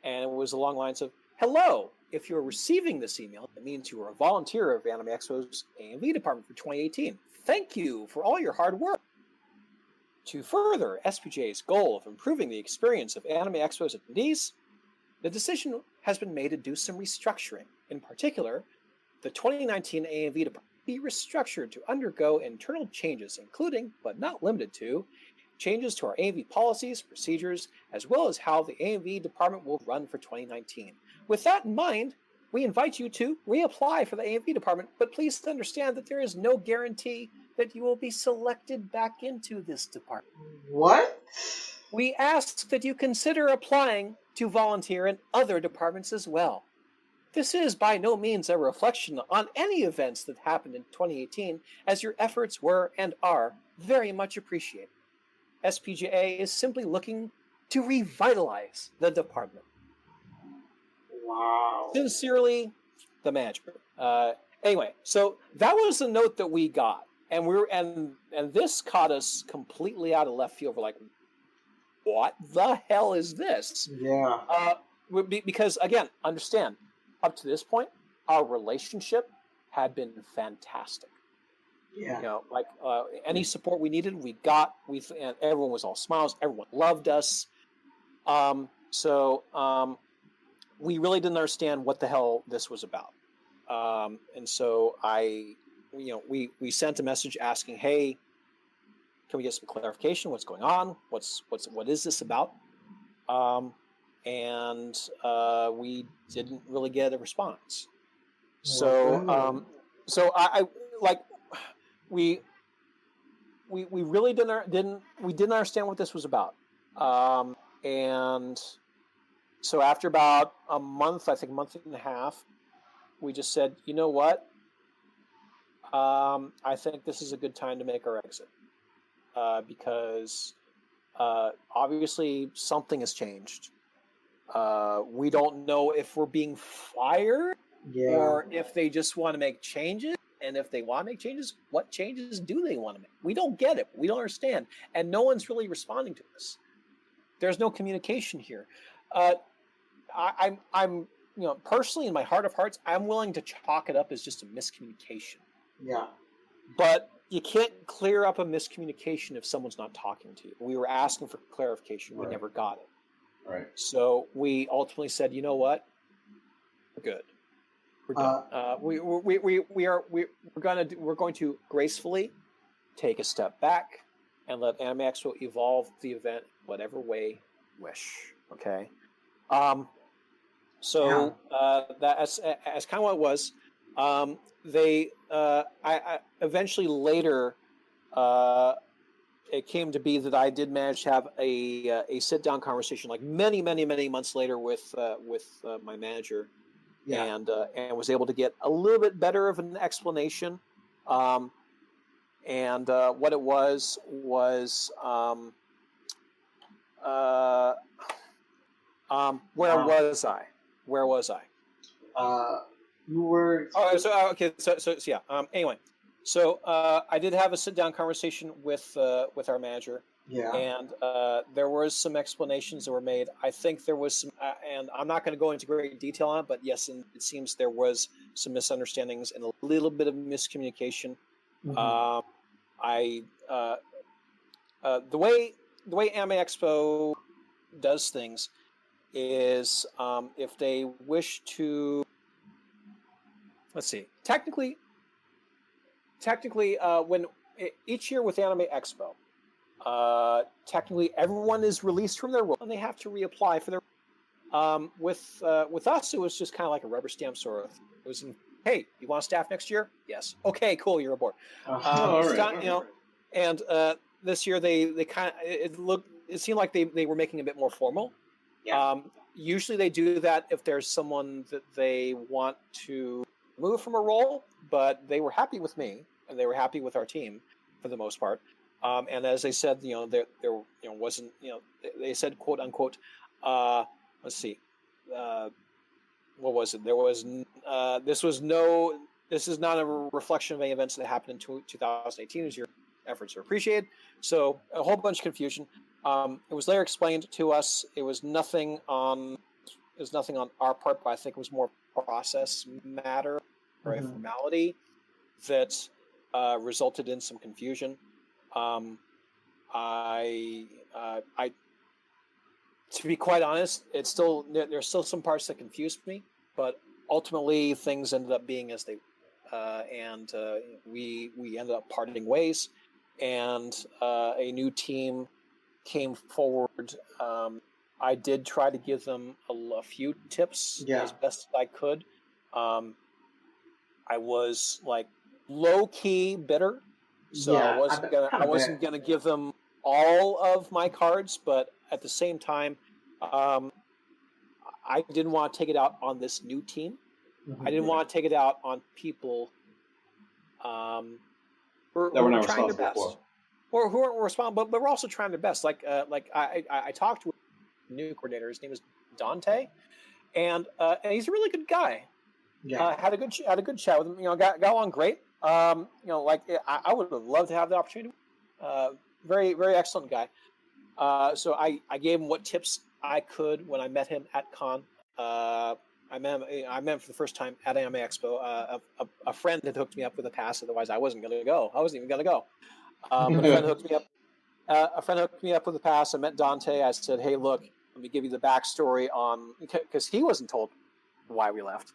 and it was along the lines of, "Hello. If you're receiving this email, it means you are a volunteer of Anime Expo's AMV department for 2018. Thank you for all your hard work. To further SPJ's goal of improving the experience of Anime Expo's attendees, the decision has been made to do some restructuring. In particular, the 2019 AMV department be restructured to undergo internal changes, including, but not limited to, changes to our AMV policies, procedures, as well as how the AMV department will run for 2019. With that in mind, we invite you to reapply for the AMV department, but please understand that there is no guarantee that you will be selected back into this department." What? "We ask that you consider applying to volunteer in other departments as well. This is by no means a reflection on any events that happened in 2018, as your efforts were and are very much appreciated. SPGA is simply looking to revitalize the department. Wow. Sincerely, the manager." Anyway, so that was the note that we got, and and this caught us completely out of left field. We're like, what the hell is this? Yeah. Because again, understand, up to this point, our relationship had been fantastic. Yeah. Like any support we needed, we got. And everyone was all smiles. Everyone loved us. So we really didn't understand what the hell this was about. And so we sent a message asking, "Hey, can we get some clarification? What's going on? What is this about?" And we didn't really get a response. So I like we really didn't understand what this was about. And so after about a month, I think a month and a half, we just said, you know what? I think this is a good time to make our exit. Because obviously something has changed. We don't know if we're being fired or if they just want to make changes. And if they want to make changes, what changes do they want to make? We don't get it. We don't understand. And no one's really responding to us. There's no communication here. I'm personally, in my heart of hearts, I'm willing to chalk it up as just a miscommunication. Yeah. But you can't clear up a miscommunication if someone's not talking to you. We were asking for clarification. We never got it. Right. So we ultimately said, you know what? We're good. We're done. We're going to gracefully take a step back and let Anime Expo evolve the event whatever way you wish. Okay. So that's kind of what it was. I eventually later, it came to be that I did manage to have a sit down conversation, like many months later, with my manager, and was able to get a little bit better of an explanation. And what it was where was I? You were. Oh, so okay. So yeah. Anyway, so I did have a sit-down conversation with our manager. Yeah. And there was some explanations that were made. I think there was some, and I'm not going to go into great detail on it, but yes, and it seems there was some misunderstandings and a little bit of miscommunication. Mm-hmm. The way Anime Expo does things is if they wish to, let's see, technically when each year with Anime Expo, technically everyone is released from their role and they have to reapply for their with us it was just kind of like a rubber stamp sort of. It was hey, you want to staff next year? Yes. Okay, cool, you're aboard. And this year they kind of it seemed like they were making it a bit more formal. Usually they do that if there's someone that they want to move from a role, but they were happy with me and they were happy with our team for the most part. And as they said, there wasn't, they said, quote unquote, let's see, what was it? There was, this is not a reflection of any events that happened in 2018, as your efforts are appreciated. So a whole bunch of confusion. It was later explained to us. It was nothing on our part, but I think it was more process matter or a formality that resulted in some confusion. To be quite honest, there's still some parts that confused me, but ultimately things ended up being as they, and we ended up parting ways, and a new team came forward. I did try to give them a few tips as best as I could. I was like low key bitter. So I wasn't gonna give them all of my cards, but at the same time, I didn't want to take it out on this new team. Mm-hmm. I didn't want to take it out on people who were trying their best, or who weren't responsible, but we're also trying their best. Like I talked to a new coordinator. His name is Dante, and he's a really good guy. Yeah, had a good chat with him. Got along great. I would have loved to have the opportunity. Very, very excellent guy. So I gave him what tips I could when I met him at con. I met him for the first time at Anime Expo. A friend had hooked me up with a pass. Otherwise, I wasn't going to go. I wasn't even going to go. But a friend hooked me up. A friend hooked me up with a pass. I met Dante. I said, "Hey, look, let me give you the backstory on," because he wasn't told why we left.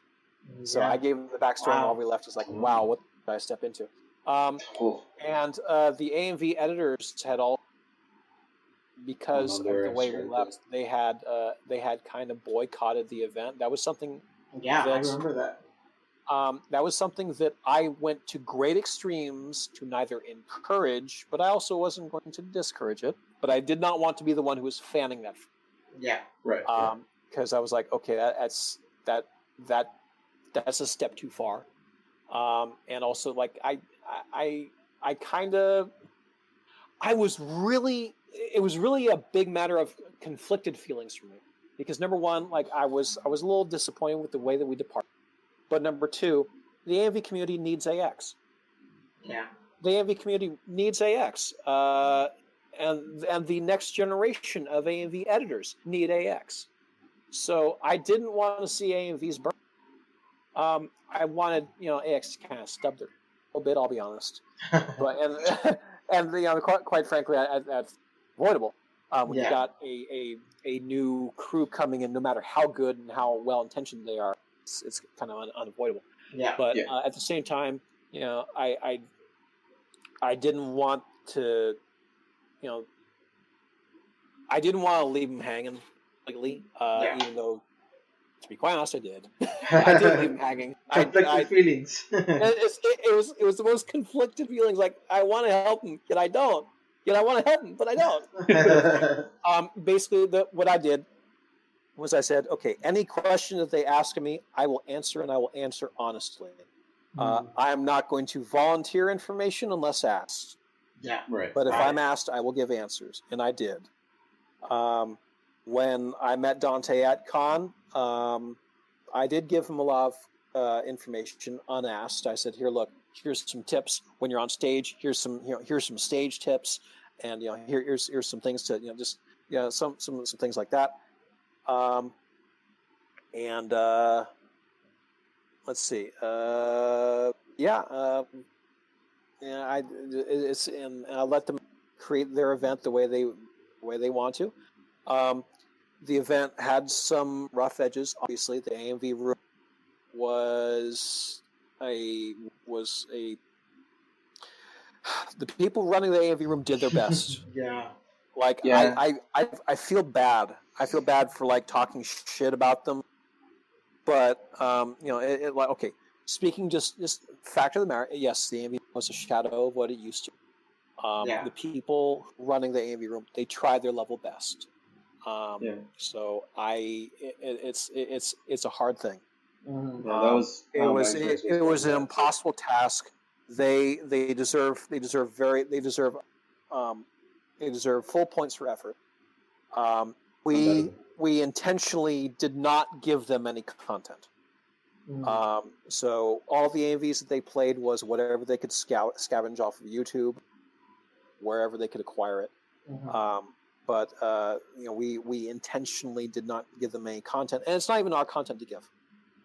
So I gave him the backstory on why we left. He's like, "Wow, what did I step into?" And the AMV editors had all, because of the way we left, they had kind of boycotted the event. That was something. Yeah, I remember that. That was something that I went to great extremes to neither encourage, but I also wasn't going to discourage it. But I did not want to be the one who was fanning that. Yeah, right. Because I was like, okay, that's a step too far. And also, like, it was really a big matter of conflicted feelings for me, because number one, like, I was a little disappointed with the way that we departed, but number two, the AMV community needs AX. Yeah, the AMV community needs AX, and the next generation of AMV editors need AX. So I didn't want to see AMVs burn. I wanted, AX to kind of stub their a little bit. I'll be honest, but and quite frankly, that's avoidable. When you got a new crew coming in, no matter how good and how well intentioned they are, it's kind of unavoidable. Yeah. But at the same time, I didn't want to, I didn't want to leave them hanging completely. Even though, to be quite honest, I did. I did leave them hanging. Conflicted feelings. It was the most conflicted feelings. Like, I want to help them, yet I don't. Yet I want to help them, but I don't. Basically, what I did was I said, okay, any question that they ask of me, I will answer, and I will answer honestly. I am not going to volunteer information unless asked. Yeah, right. But if I'm asked, I will give answers, and I did. When I met Dante at con, I did give him a lot of information unasked. I said, "Here, look. Here's some tips when you're on stage. Here's some stage tips, and here's some things to some things like that." Let's see. And I let them create their event the way they want to. The event had some rough edges. Obviously, the AMV room was a. The people running the AMV room did their best. I feel bad. I feel bad for like talking shit about them, but okay. Speaking just fact of the matter, yes, the AMV was a shadow of what it used to. The people running the AMV room, they tried their level best. So it's a hard thing. It was an impossible task. They deserve full points for effort. We intentionally did not give them any content. So all the AMVs that they played was whatever they could scavenge off of YouTube, wherever they could acquire it. But we intentionally did not give them any content, and it's not even our content to give.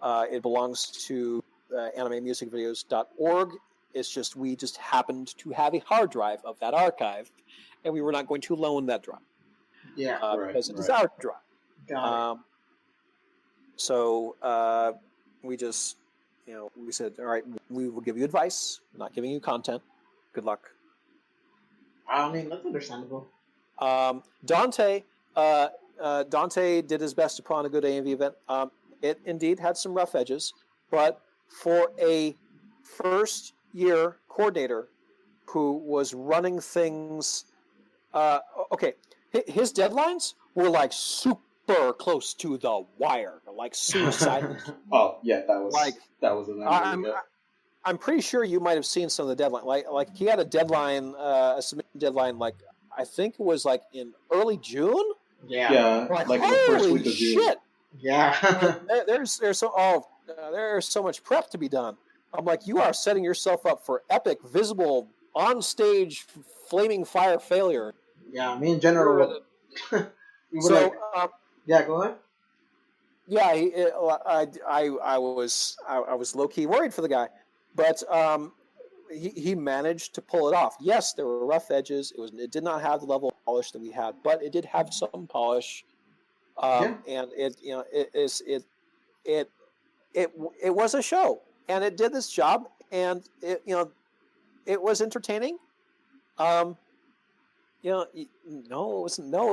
It belongs to animemusicvideos.org. It's just we just happened to have a hard drive of that archive, and we were not going to loan that drive. Because it is our drive. So we just, we said, all right, we will give you advice, not giving you content. Good luck. I mean, that's understandable. Dante did his best to put on a good AMV event. It indeed had some rough edges, but for a first-year coordinator who was running things, his deadlines were like super close to the wire, like suicide. That was I'm pretty sure you might have seen some of the deadline. Like he had a deadline, a submission deadline, like I think it was like in early June. Like the first week of June. Shit. Yeah. There's so much prep to be done. I'm like, you are setting yourself up for epic, visible, on stage, flaming fire failure. Yeah, me in general So, yeah, go ahead. Yeah, I was low key worried for the guy, but he managed to pull it off. Yes, there were rough edges. It did not have the level of polish that we had, but it did have some polish. And it was a show, and it did this job, and it was entertaining. No, it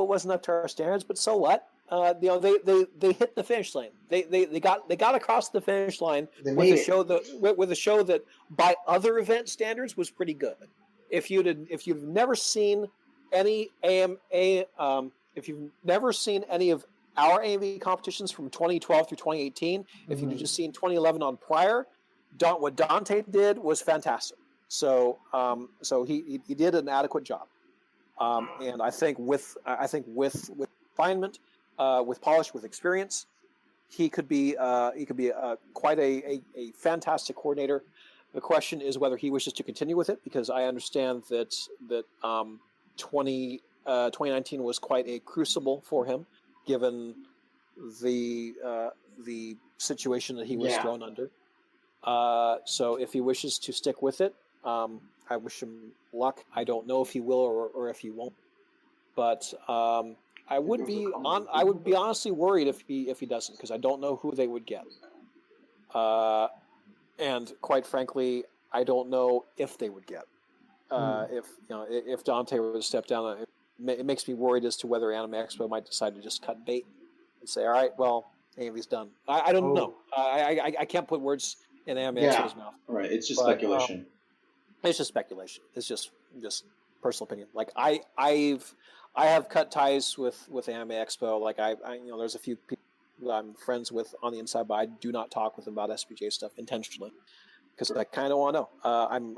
wasn't up to our standards, but so what? They hit the finish line. They got across the finish line with a show that by other event standards was pretty good. If you've never seen any if you've never seen any of our AMV competitions from 2012 through 2018, if you've just seen 2011 on prior, what Dante did was fantastic. So he did an adequate job. And I think with refinement, with polish, with experience, he could be quite a fantastic coordinator. The question is whether he wishes to continue with it, because I understand that 2019 was quite a crucible for him, given the situation that he was thrown under. So if he wishes to stick with it, I wish him luck. I don't know if he will or if he won't, but I would be honestly worried if he doesn't, because I don't know who they would get, and quite frankly, I don't know if they would get. If Dante were to step down, it makes me worried as to whether Anime Expo might decide to just cut bait and say, all right, well, AMV's done. I don't know. I can't put words in Anime Expo's mouth. Right. It's just speculation. It's just speculation. It's just personal opinion. Like I have cut ties with Anime Expo. Like I there's a few people I'm friends with on the inside, but I do not talk with them about SPGA stuff intentionally, because I kind of want to know.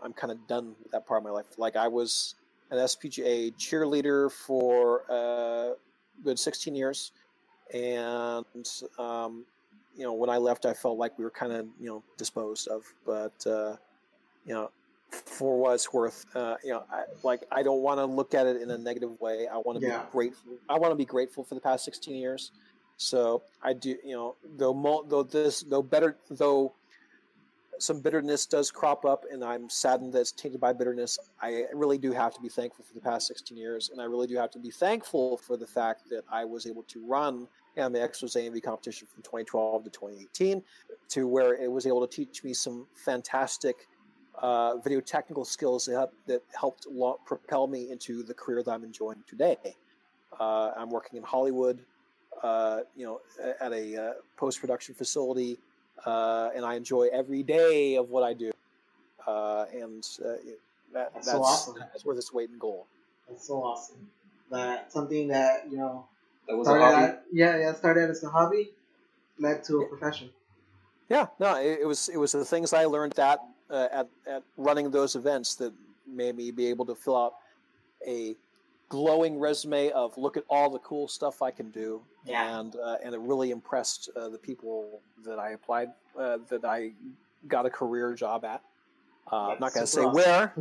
I'm kind of done with that part of my life. Like I was an SPGA cheerleader for a good 16 years, and when I left, I felt like we were kind of disposed of. But for what it's worth, I don't want to look at it in a negative way. I want to be grateful. I want to be grateful for the past 16 years. So I do, though some bitterness does crop up, and I'm saddened that it's tainted by bitterness. I really do have to be thankful for the past 16 years, and I really do have to be thankful for the fact that I was able to run Anime Expo's AMV competition from 2012 to 2018, to where it was able to teach me some fantastic video technical skills that helped propel me into the career that I'm enjoying today. I'm working in Hollywood, at a post-production facility, and I enjoy every day of what I do. That's so awesome. That's worth its weight in gold. That's so awesome. That something that that was a hobby. Started as a hobby, led to a profession. Yeah, no, it was the things I learned at running those events that made me be able to fill out a glowing resume of look at all the cool stuff I can do, and it really impressed the people that I applied, that I got a career job at. I'm not going to say awesome. Where,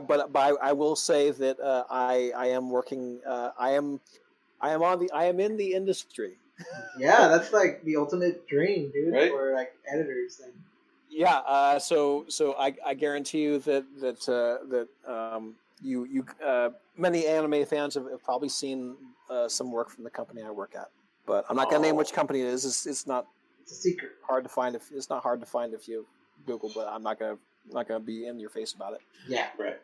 but I will say that I am working. I am in the industry. Yeah, that's like the ultimate dream, dude, right? For like editors and. Yeah, so I guarantee you that you many anime fans have probably seen some work from the company I work at, but I'm not going to name which company it is. It's not. It's a secret. Hard to find it's not hard to find if you Google, but I'm not gonna be in your face about it. Yeah, right.